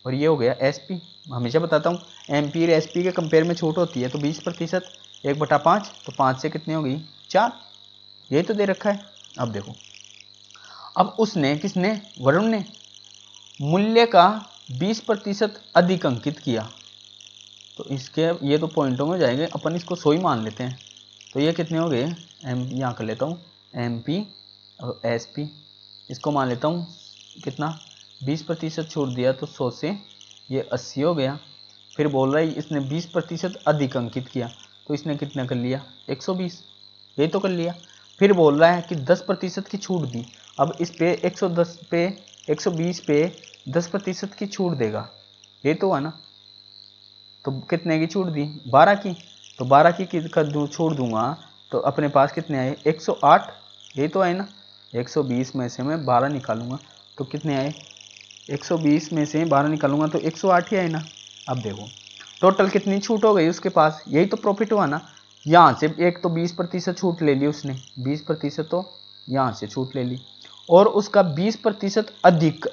और ये हो गया SP। हमेशा बताता हूँ MP और SP के कंपेयर में छूट होती है, तो 20% 1/5, तो 5 से कितनी हो गई 4, यही तो दे रखा है। अब देखो, अब उसने, किसने, वरुण ने मूल्य का 20% अधिक अंकित किया, तो इसके ये तो पॉइंटों में जाएंगे, अपन इसको 100 ही मान लेते हैं। तो ये कितने हो गए, यहाँ कर लेता हूँ MP और SP, इसको मान लेता हूँ कितना 20% छूट दिया, तो 100 से ये 80 हो गया। फिर बोल रहा है इसने 20% अधिक अंकित किया, तो इसने कितना कर लिया 120, यही तो कर लिया। फिर बोल रहा है कि 10% की छूट दी, अब इस पे 110 पे 120 पे 10% की छूट देगा, ये तो हुआ ना। तो कितने की छूट दी 12 की, तो 12 की छूट दूंगा तो अपने पास कितने आए 108, ये तो आए ना। 120 में से मैं 12 निकालूंगा तो कितने आए 120 में से 12 निकालूंगा तो 108 ही आए ना। अब देखो टोटल कितनी छूट हो गई उसके पास, यही तो प्रॉफिट हुआ ना। यहाँ से एक तो 20% छूट ले ली उसने, 20% तो यहाँ से छूट ले ली और उसका 20% अधिक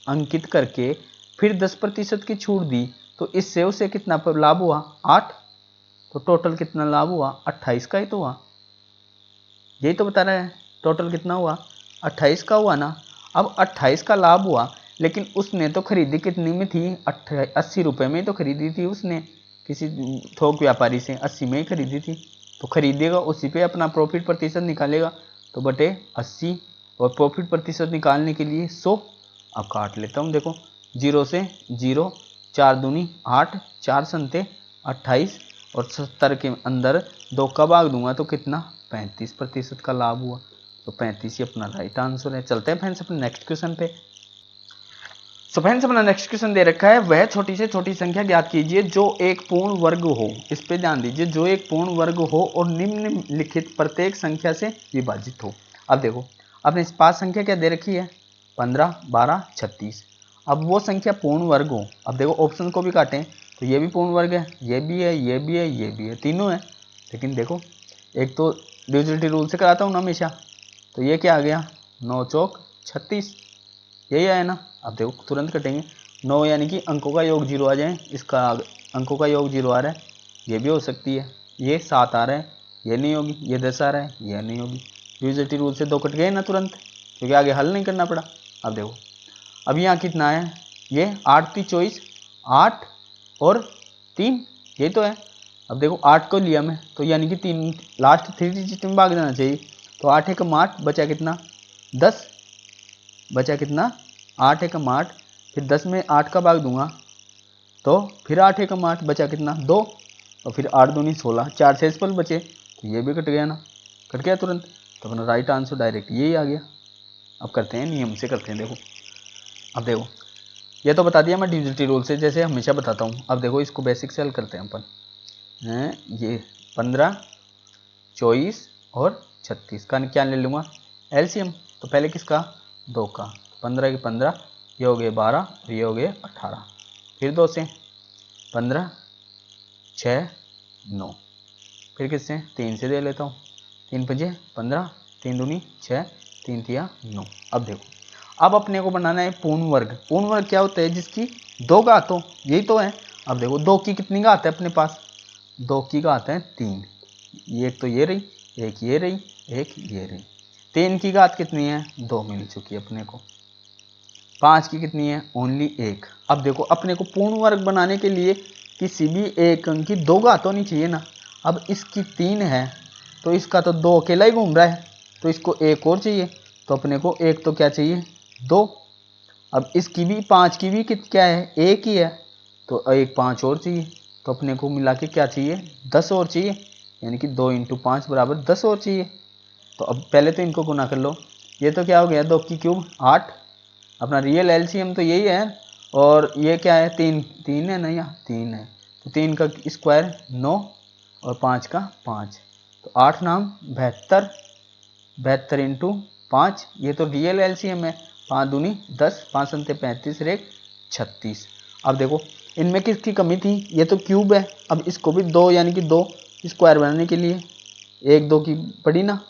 अंकित करके फिर 10% की छूट दी, तो इससे उसे कितना लाभ हुआ 8, तो टोटल कितना लाभ हुआ 28 का ही तो हुआ, यही तो बता रहा है। टोटल कितना हुआ 28 का हुआ ना। अब 28 का लाभ हुआ, लेकिन उसने तो खरीदी कितनी में थी 80 रुपये में तो खरीदी थी उसने, किसी थोक व्यापारी से 80 में ही खरीदी थी, तो खरीदेगा उसी पे अपना प्रॉफिट प्रतिशत निकालेगा, तो बटे 80 और प्रॉफिट प्रतिशत निकालने के लिए 100। अब काट लेता हूँ, देखो 0 से 0, 4 दूनी 8, 4 संते 28 और 70 के अंदर 2 का भाग दूंगा तो कितना 35% का लाभ हुआ, तो 35 ही अपना राइट आंसर है। चलते हैं फ्रेंड्स अपने नेक्स्ट क्वेश्चन पे। सो फ्रेंड्स अपना नेक्स्ट क्वेश्चन दे रखा है, वह छोटी से छोटी संख्या ज्ञात कीजिए जो एक पूर्ण वर्ग हो। इस पे ध्यान दीजिए, जो एक पूर्ण वर्ग हो और निम्नलिखित प्रत्येक संख्या से विभाजित हो। अब देखो आपने इस 5 संख्या क्या दे रखी है 15, 12, 36। अब वो संख्या पूर्ण वर्ग हो, अब देखो ऑप्शन को भी काटें तो ये भी पूर्ण वर्ग है, ये भी है, ये भी है, ये भी है, तीनों है। लेकिन देखो एक तो डिविजिबिलिटी रूल से कराता हूँ ना हमेशा, तो ये क्या आ गया 9 चौक 36, यही आया ना। अब देखो तुरंत कटेंगे, 9 यानी कि अंकों का योग 0 आ जाए, इसका अंकों का योग 0 आ रहा है, ये भी हो सकती है। ये 7 आ रहा है, ये नहीं होगी। ये 10 आ रहा है, ये नहीं होगी। डिविजिबिलिटी रूल से 2 कट गए ना तुरंत, क्योंकि आगे हल नहीं करना पड़ा। अब देखो अब यहाँ कितना है, ये 8 3 24, 8 और 3, ये तो है। अब देखो 8 को लिया मैं, तो यानी कि 3 लास्ट 3 डिजिट में भाग देना चाहिए, तो 8 एकम 8 बचा कितना 10, बचा कितना 8 एकम 8, फिर 10 में 8 का भाग दूंगा तो फिर 8 एकम 8 बचा कितना 2, और फिर 8 दूनी 16, 4 से पल बचे, तो ये भी कट गया ना, कट गया तुरंत, तो अपना राइट आंसर डायरेक्ट यही आ गया। अब करते हैं नियम से करते हैं। देखो अब देखो ये तो बता दिया मैं डिविजिबिलिटी रूल से, जैसे हमेशा बताता हूँ। अब देखो इसको बेसिक से हल करते हैं अपन हैं, ये 15, 24 और 36 का क्या ले लूँगा LCM, तो पहले किसका 2 का, 15 के 15, ये हो गए 12 और ये हो गए 18, फिर 2 से 15, 6, 9, फिर किससे 3 से दे लेता हूँ, 3 5 15, 3 दूनी 6, 3 तिया 9। अब देखो अब अपने को बनाना है पूर्ण वर्ग। पूर्ण वर्ग क्या होता है जिसकी 2 घात हो, यही तो है। अब देखो 2 की कितनी घात है अपने पास, 2 की घात है 3, एक तो ये रही, एक ये रही, एक ये रही। 3 की घात कितनी है 2 मिल चुकी है अपने को। 5 की कितनी है ओनली 1। अब देखो अपने को पूर्ण वर्ग बनाने के लिए किसी भी एक अंक की 2 घात होनी चाहिए ना। अब इसकी 3 है तो इसका तो 2 अकेला ही घूम रहा है, तो इसको 1 और चाहिए, तो अपने को एक तो क्या चाहिए 2। अब इसकी भी 5 की भी क्या है 1 ही है, तो एक 5 और चाहिए, तो अपने को मिला के क्या चाहिए 10 और चाहिए, यानी कि 2 × 5 बराबर 10 और चाहिए। तो अब पहले तो इनको गुना कर लो। ये तो क्या हो गया 2 की क्यूब 8, अपना रियल एलसीएम तो यही है। और ये क्या है 3 है ना, यहाँ 3 है तो 3 का स्क्वायर 9 और 5 का 5, तो 8 नाम 72, 72 इंटू 5, ये तो रियल एलसीएम है। 5 दूनी 10, 5 संते 35 और 1 36। अब देखो इनमें किसकी कमी थी, ये तो क्यूब है, अब इसको भी 2 यानी कि 2 स्क्वायर बनाने के लिए 1 2 की पड़ी ना।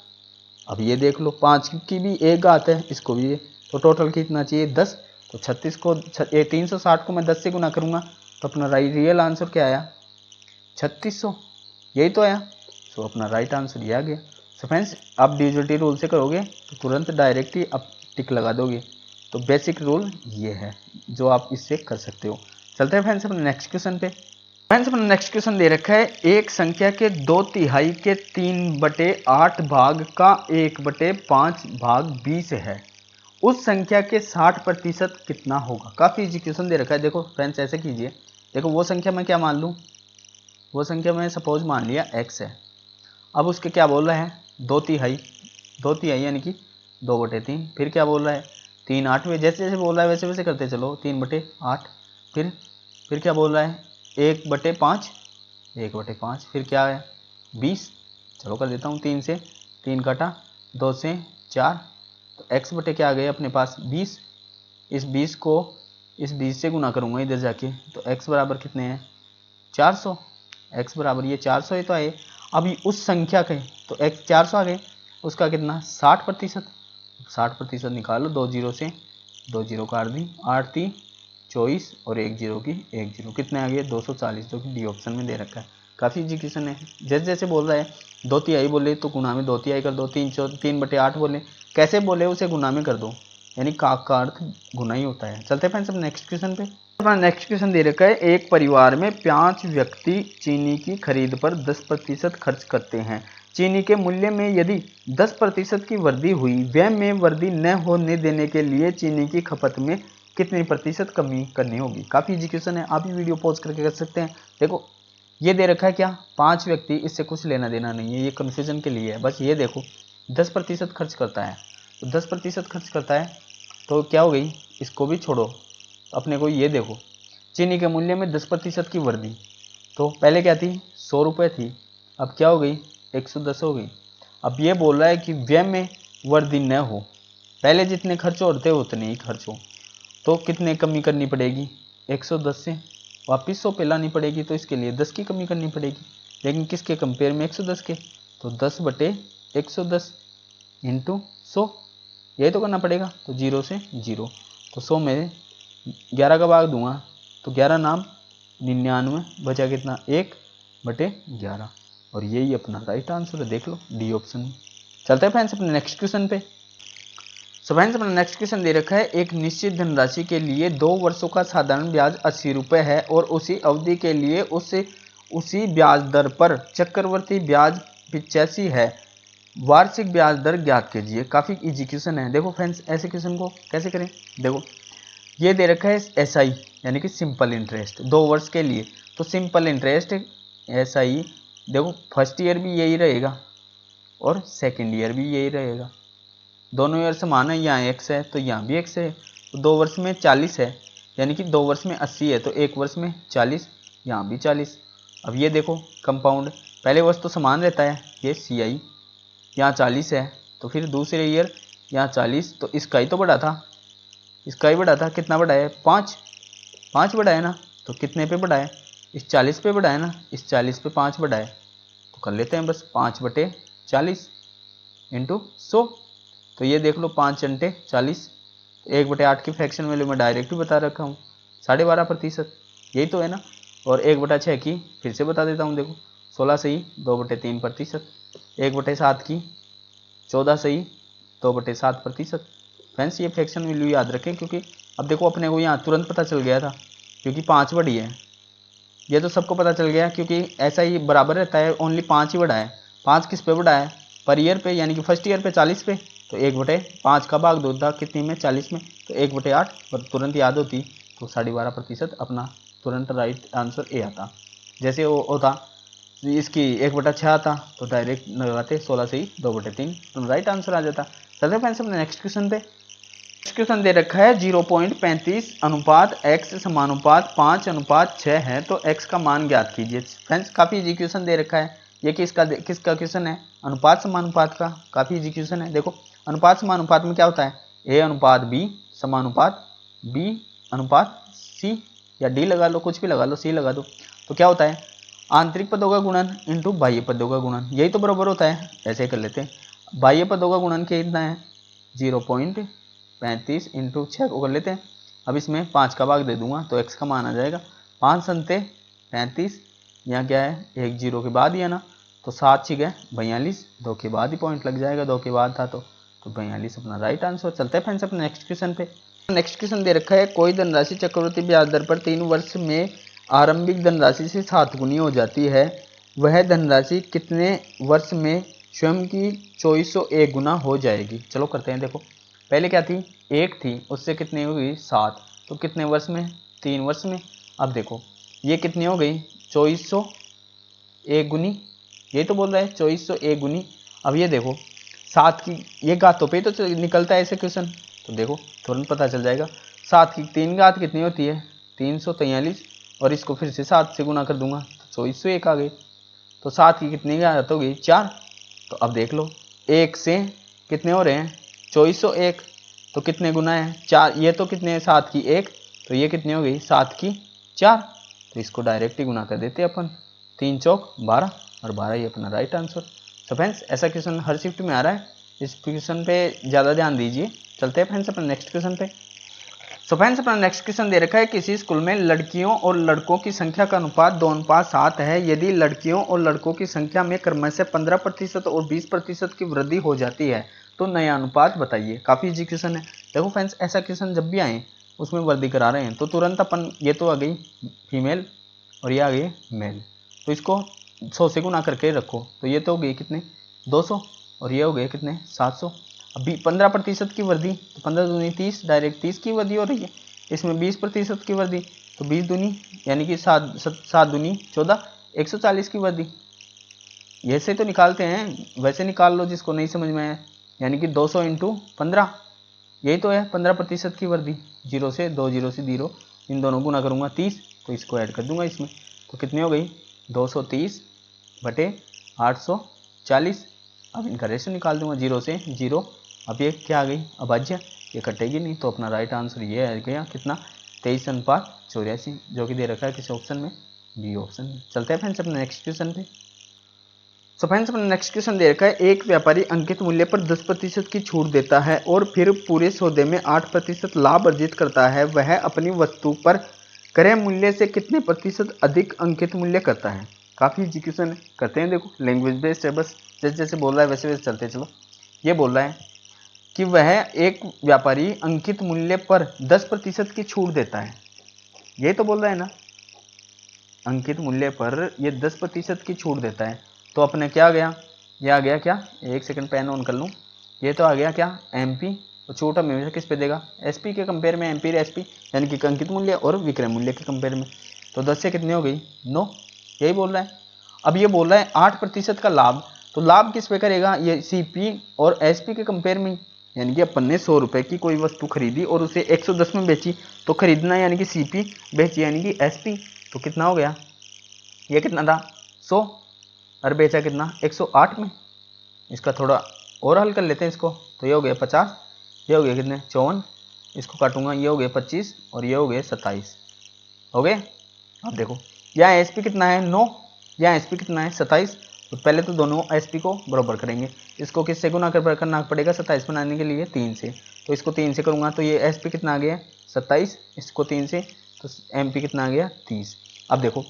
अब ये देख लो 5 की भी 1 घात है, इसको भी ये, तो टोटल कितना चाहिए 10। तो 36 को 360 को मैं 10 से गुना करूँगा तो अपना रियल आंसर क्या आया 3600, यही तो आया। सो अपना राइट आंसर ये आ गया। सो फ्रेंड्स आप डिविजिबिलिटी रूल से करोगे तो तुरंत डायरेक्ट ही आप टिक लगा दोगे। तो बेसिक रूल ये है जो आप इससे कर सकते हो। चलते हैं फ्रेंड्स अपने नेक्स्ट क्वेश्चन पे। फ्रेंड्स अपना नेक्स्ट क्वेश्चन दे रखा है, एक संख्या के 2/3 के 3/8 भाग का 1/5 भाग 20 है, उस संख्या के 60% कितना होगा। काफ़ी इजी क्वेश्चन दे रखा है। देखो फ्रेंड्स ऐसे कीजिए, देखो वो संख्या मैं क्या मान लूँ, वो संख्या मैं सपोज मान लिया x है। अब उसके क्या बोल रहा है 2/3 यानी कि 2/3, फिर क्या बोल रहा है 3/8, जैसे जैसे बोल रहा है वैसे वैसे करते चलो 3/8, फिर क्या बोल रहा है 1/5, 1/5, फिर क्या है 20, चलो कर देता हूँ 3 से 3 काटा 2 से 4, तो x बटे क्या आ गए अपने पास 20, इस 20 से गुना करूँगा इधर जाके, तो x बराबर कितने हैं 400, x बराबर ये 400 ही तो आए। अभी उस संख्या के तो x 400 आ गए, उसका कितना 60%, 60% निकालो, 2 जीरो से 2 जीरो काट दी, 8 3 24 और 1 जीरो की 1 जीरो, कितने आ गए 240, जो कि डी ऑप्शन में दे रखा है। काफ़ी इजी क्वेश्चन है। जैसे जैसे बोल रहा है 2/3 बोले तो गुना में 2/3 कर दो, 3/8 बोले कैसे बोले उसे गुना में कर दो, यानी का अर्थ गुना ही होता है। चलते हैं फ्रेंड्स अब नेक्स्ट क्वेश्चन पे। अपना नेक्स्ट क्वेश्चन दे रखा है, एक परिवार में 5 व्यक्ति चीनी की खरीद पर 10% खर्च करते हैं। चीनी के मूल्य में यदि 10% की वृद्धि हुई, व्यय में वृद्धि न होने देने के लिए चीनी की खपत में कितनी प्रतिशत कमी करनी होगी। काफ़ी इजी क्वेश्चन है, आप ही वीडियो पॉज करके कर सकते हैं। देखो ये दे रखा है क्या 5 व्यक्ति, इससे कुछ लेना देना नहीं है, ये कन्फ्यूजन के लिए है। बस ये देखो 10% खर्च करता है, तो 10% खर्च करता है तो क्या हो गई, इसको भी छोड़ो, अपने को ये देखो चीनी के मूल्य में 10% की वृद्धि, तो पहले क्या थी 100 रुपये थी, अब क्या हो गई 110 हो गई। अब ये बोल रहा है कि व्यय में वृद्धि न हो, पहले जितने खर्च होते उतने ही खर्च हो, तो कितने कमी करनी पड़ेगी 110 से वापस 100 पे लानी पड़ेगी, तो इसके लिए 10 की कमी करनी पड़ेगी, लेकिन किसके कंपेयर में 110 के, तो 10/110 इंटू 100, यही तो करना पड़ेगा। तो 0 से 0, तो 100 में 11 का भाग दूंगा तो 11 नाम 99, बचा कितना 1/11, और यही अपना राइट आंसर है, देख लो डी ऑप्शन। चलते हैं फ्रेंड्स अपने नेक्स्ट क्वेश्चन पे। सो फ्रेंड्स अपना नेक्स्ट क्वेश्चन दे रखा है, एक निश्चित धनराशि के लिए 2 वर्षों का साधारण ब्याज 80 रुपये है और उसी अवधि के लिए उसी ब्याज दर पर चक्रवर्ती ब्याज 85 है, वार्षिक ब्याज दर ज्ञात कीजिए। काफ़ी इजी क्वेश्चन है। देखो फ्रेंड्स ऐसे क्वेश्चन को कैसे करें, देखो ये दे रखा है SI यानी कि सिंपल इंटरेस्ट 2 वर्ष के लिए, तो सिंपल इंटरेस्ट SI, देखो फर्स्ट ईयर भी यही रहेगा और सेकंड ईयर भी यही रहेगा, दोनों ईयर समान है, यहाँ x है तो यहाँ भी x है, तो 2 वर्ष में 40 है, यानी कि 2 वर्ष में 80 है, तो 1 वर्ष में 40, यहाँ भी 40। अब ये देखो कंपाउंड, पहले वर्ष तो समान रहता है, ये CI यहाँ 40 है, तो फिर दूसरे ईयर यहाँ 40, तो इसका ही तो बढ़ा था, इसका ही बढ़ा था, कितना बढ़ा है 5 बढ़ा है ना, तो कितने पे बढ़ा है इस 40 पे बढ़ा है ना, इस 40 पे 5 बढ़ा है, तो कर लेते हैं बस 5/40 इंटू 100, तो ये देख लो 5 × 40, 1/8 की फ्रैक्शन वैल्यू में डायरेक्ट ही बता रखा हूँ 12.5%, यही तो है ना। और 1/6 की फिर से बता देता हूँ, देखो 16 सही 2/3%, 1/7 की 14 सही 2/7%। फ्रेंड्स ये फ्रैक्शन वैल्यू याद रखें, क्योंकि अब देखो अपने को यहाँ तुरंत पता चल गया था, क्योंकि 5 बढ़ी है, ये तो सबको पता चल गया, क्योंकि ऐसा ही बराबर रहता है, ओनली 5 ही बढ़ा है। 5 किस पे बढ़ा है पर ईयर पे, यानी कि फर्स्ट ईयर पे 40 पे, तो 1/5 का भाग दो था कितनी में 40 में, तो 1/8, और तुरंत याद होती तो 12.5% अपना तुरंत राइट आंसर ए आता। जैसे वो होता इसकी 1/6 आता तो डायरेक्ट लगाते 16 से ही 2/3 तो राइट आंसर आ जाता। चलते फ्रेंड्स अपने नेक्स्ट क्वेश्चन पे। नेक्स्ट क्वेश्चन दे रखा है 0.35 अनुपात x समानुपात 5:6 है तो x का मान ज्ञात कीजिए। फ्रेंड्स काफ़ी इजी क्वेश्चन दे रखा है। ये किसका क्वेश्चन है? अनुपात समानुपात का। काफ़ी इजी क्वेश्चन है। देखो अनुपात समानुपात में क्या होता है? a अनुपात b समानुपात b अनुपात c या d लगा लो, कुछ भी लगा लो, c लगा दो। तो क्या होता है? आंतरिक पदों का गुणन इंटू बाह्य पदों का गुणन, यही तो बराबर होता है। ऐसे कर लेते हैं। बाह्य पदों का गुणन कितना है? 0.35 इंटू 6 को कर लेते हैं। अब इसमें 5 का भाग दे दूंगा तो x का मान आ जाएगा 5 संते 35। यहाँ क्या है? एक जीरो के बाद ही है ना, तो 7 6 42, 2 के बाद ही पॉइंट लग जाएगा, 2 के बाद था तो 42 अपना राइट आंसर। चलते हैं फ्रेंड्स अपने नेक्स्ट क्वेश्चन पे। नेक्स्ट क्वेश्चन दे रखा है कोई धनराशि चक्रवृद्धि ब्याज दर पर 3 वर्ष में आरंभिक धनराशि से 7 गुनी हो जाती है, वह धनराशि कितने वर्ष में स्वयं की 2401 गुना हो जाएगी? चलो करते हैं। देखो पहले क्या थी? 1 थी, उससे कितनी हो गई? 7, तो कितने वर्ष में? 3 वर्ष में। अब देखो ये कितनी हो गई? 2401 गुनी, ये तो बोल रहा है 2401 गुनी। अब ये देखो 7 की ये घातों पे तो निकलता है ऐसे क्वेश्चन, तो देखो तुरंत पता चल जाएगा। 7 की 3 घात कितनी होती है? 343, और इसको फिर से 7 से गुना कर दूंगा तो 2401 आ गई। तो 7 की कितनी घात हो गई? 4। तो अब देख लो 1 से कितने हो रहे हैं? 2401, तो कितने गुना है? 4। ये तो कितने है? 7 की 1, तो ये कितनी हो गई? 7 की 4, तो इसको डायरेक्ट ही गुना कर देते हैं अपन। 3 चौक 12 और 12 ही अपना राइट आंसर। तो फ्रेंड्स ऐसा क्वेश्चन हर शिफ्ट में आ रहा है, इस क्वेश्चन पे ज़्यादा ध्यान दीजिए। चलते हैं फ्रेंड्स अपने नेक्स्ट क्वेश्चन पे। सो फ्रेंड्स अपना नेक्स्ट क्वेश्चन दे रखा है किसी स्कूल में लड़कियों और लड़कों की संख्या का अनुपात 2:7 है। यदि लड़कियों और लड़कों की संख्या में क्रमशः 15% और 20% की वृद्धि हो जाती है तो नया अनुपात बताइए। काफ़ी इजी क्वेश्चन है। देखो फ्रेंड्स ऐसा क्वेश्चन जब भी आए उसमें वृद्धि करा रहे हैं तो तुरंत अपन, ये तो आ गई फीमेल और ये आ गई मेल, तो इसको 100 से गुना करके रखो, तो ये तो हो गई कितने? 200, और ये हो गए कितने? 700। अभी 15% की वृद्धि तो 15 दूनी 30, डायरेक्ट 30 की वृद्धि हो रही है। इसमें 20% की वृद्धि तो 20 दूनी यानी कि 7 दूनी 14, 140 की वृद्धि। ऐसे तो निकालते हैं, वैसे निकाल लो जिसको नहीं समझ में आए, यानी कि 200 इंटू 15, यही तो है 15% की वृद्धि। 0 से 2 0 से 0, इन दोनों गुना करूँगा 30, तो इसको ऐड कर दूंगा इसमें, तो कितनी हो गई? 230 बटे 840। अब इनका रेशो निकाल दूंगा 0 से 0। अब ये क्या आ गई? अभाज्य, ये कटेगी नहीं, तो अपना राइट आंसर ये आ गया कितना? 23:84, जो कि दे रखा है किस ऑप्शन में? बी ऑप्शन में। चलते हैं फ्रेंड्स अपने नेक्स्ट क्वेश्चन पे। सो फ्रेंड्स अपना नेक्स्ट क्वेश्चन दे रखा है एक व्यापारी अंकित मूल्य पर 10% की छूट देता है और फिर पूरे सौदे में 8% लाभ अर्जित करता है, वह अपनी वस्तु पर क्रय मूल्य से कितने प्रतिशत अधिक अंकित मूल्य करता है? काफ़ी इजी क्वेश्चन है, करते हैं। देखो लैंग्वेज बेस्ड है, बस जैसे जैसे बोल रहा है वैसे वैसे चलते चलो। ये बोल रहा है कि वह एक व्यापारी अंकित मूल्य पर 10% की छूट देता है, ये तो बोल रहा है ना, अंकित मूल्य पर ये 10% की छूट देता है। तो अपने क्या आ गया? ये आ गया क्या? एक सेकंड पेन ऑन कर लूँ। ये तो आ गया क्या? एमपी, और छूट हमेशा किस पे देगा? एसपी के कंपेयर में, एमपी एसपी यानी कि अंकित मूल्य और विक्रय मूल्य के कंपेयर में। तो 10 से कितनी हो गई? 9, यही बोल रहा है। अब ये बोल रहा है 8% का लाभ, तो लाभ किस पे करेगा? ये सीपी और एसपी के कंपेयर में, यानी कि अपन ने 100 रुपये की कोई वस्तु खरीदी और उसे 110 में बेची, तो खरीदना यानी कि सीपी, बेची यानी कि एसपी, तो कितना हो गया? ये कितना था? 100, और बेचा कितना? 108 में। इसका थोड़ा और हल कर लेते हैं इसको, तो ये हो गया 50, ये हो गया कितने? 54, इसको काटूंगा, ये हो गया 25 और ये हो गया 27, हो गए। अब देखो यहाँ एसपी कितना है? 9, यहाँ एसपी कितना है? 27। तो पहले तो दोनों एसपी को बराबर करेंगे, इसको किससे गुना करना पड़ेगा? 27 बनाने के लिए 3 से, तो इसको 3 से करूँगा तो ये एसपी कितना आ गया? 27, इसको 3 से, तो एमपी कितना आ गया? 30। अब देखो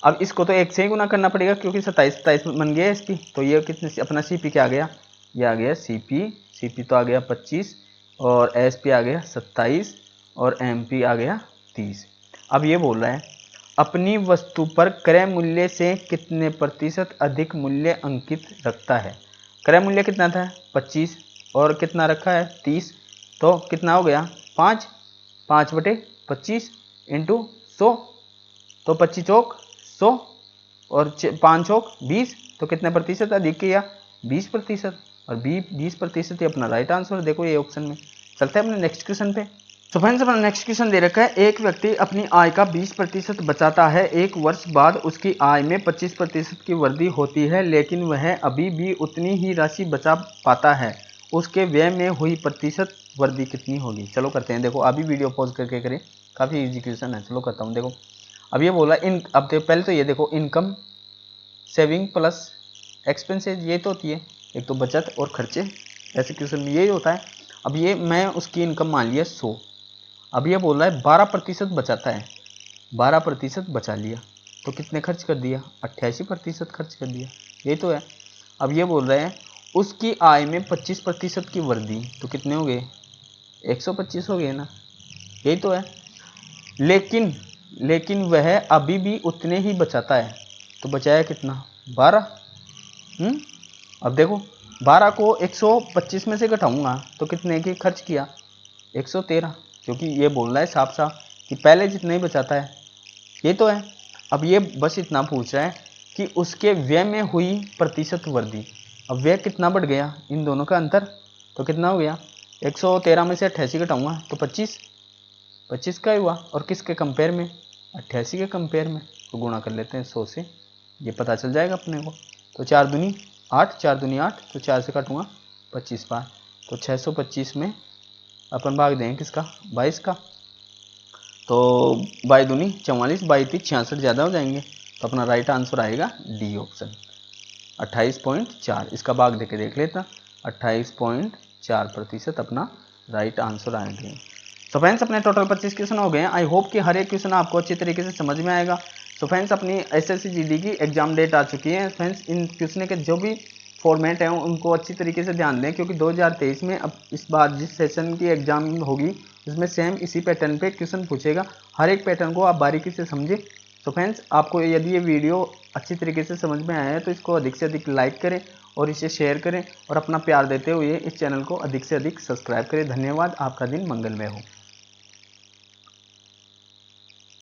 अब इसको तो 1 से ही गुना करना पड़ेगा क्योंकि 27 बन गया एसपी, तो ये कितने अपना सीपी क्या आ गया? ये आ गया सीपी तो आ गया 25 और एसपी आ गया 27 और एमपी आ गया 30। अब ये बोल रहा है अपनी वस्तु पर क्रय मूल्य से कितने प्रतिशत अधिक मूल्य अंकित रखता है? क्रय मूल्य कितना था? 25 और कितना रखा है? 30, तो कितना हो गया? 5 बटे 25 इंटू 100, तो 25 चौक 100 और 5 चौक 20, तो कितने प्रतिशत अधिक किया 20%, और 20% ही अपना राइट आंसर। देखो ये ऑप्शन में। चलते हैं अपने नेक्स्ट क्वेश्चन पे। तो फ्रेंड्स अपना नेक्स्ट क्वेश्चन दे रखा है, एक व्यक्ति अपनी आय का 20% बचाता है, 1 वर्ष बाद उसकी आय में 25% की वृद्धि होती है, लेकिन वह अभी भी उतनी ही राशि बचा पाता है, उसके व्यय में हुई प्रतिशत वृद्धि कितनी होगी। चलो करते हैं। देखो अभी वीडियो पॉज करके करें, काफ़ी इजी क्वेश्चन है। चलो करता हूँ। देखो अब ये बोला अब पहले तो ये देखो इनकम सेविंग प्लस एक्सपेंसेस, ये तो होती है एक तो बचत और खर्चे, ऐसे क्वेश्चन में यही होता है। अब ये मैं उसकी इनकम मान लिया 100, अब ये बोल रहा है 12% बचाता है, 12% बचा लिया, तो कितने खर्च कर दिया 88% खर्च कर दिया, यही तो है। अब ये बोल रहे हैं उसकी आय में 25% की वृद्धि, तो कितने हो गए 125 हो गए ना, यही तो है। लेकिन वह अभी भी उतने ही बचाता है, तो बचाया कितना 12। अब देखो 12 को 125 में से घटाऊंगा तो कितने की खर्च किया 113, क्योंकि ये बोल रहा है साफ साफ कि पहले जितना ही बचाता है, ये तो है। अब ये बस इतना पूछ रहा है कि उसके व्यय में हुई प्रतिशत वृद्धि। अब व्यय कितना बढ़ गया इन दोनों का अंतर, तो कितना हो गया 113 में से 88 घटाऊंगा तो 25 का ही हुआ, और किसके कंपेयर में 88 के कंपेयर में, तो गुणा कर लेते हैं 100 से, ये पता चल जाएगा अपने को। तो 4 दूनी 8, 4 दूनी 8, तो 4 से काटूंगा 25 बार, तो 625 में अपन भाग दें किसका 22 का, तो 22 दूनी 44, 22 3 66 ज़्यादा हो जाएंगे, तो अपना राइट आंसर आएगा डी ऑप्शन 28.4। इसका भाग देके देख लेता, 28.4% अपना राइट आंसर आएंगे। तो फ्रेंड्स अपने टोटल 25 क्वेश्चन हो गए हैं। आई होप कि हर एक क्वेश्चन आपको अच्छी तरीके से समझ में आएगा। तो फ्रेंड्स अपनी एसएससी जीडी की एग्जाम डेट आ चुकी है। फ्रेंड्स इन क्वेश्चन के जो भी फॉर्मेट है उनको अच्छी तरीके से ध्यान दें, क्योंकि 2023 में अब इस बार जिस सेशन की एग्जाम होगी उसमें सेम इसी पैटर्न पे क्वेश्चन पूछेगा। हर एक पैटर्न को आप बारीकी से समझें। तो फ्रेंड्स आपको यदि ये वीडियो अच्छी तरीके से समझ में आया है तो इसको अधिक से अधिक लाइक करें और इसे शेयर करें, और अपना प्यार देते हुए इस चैनल को अधिक से अधिक सब्सक्राइब करें। धन्यवाद। आपका दिन मंगलमय हो।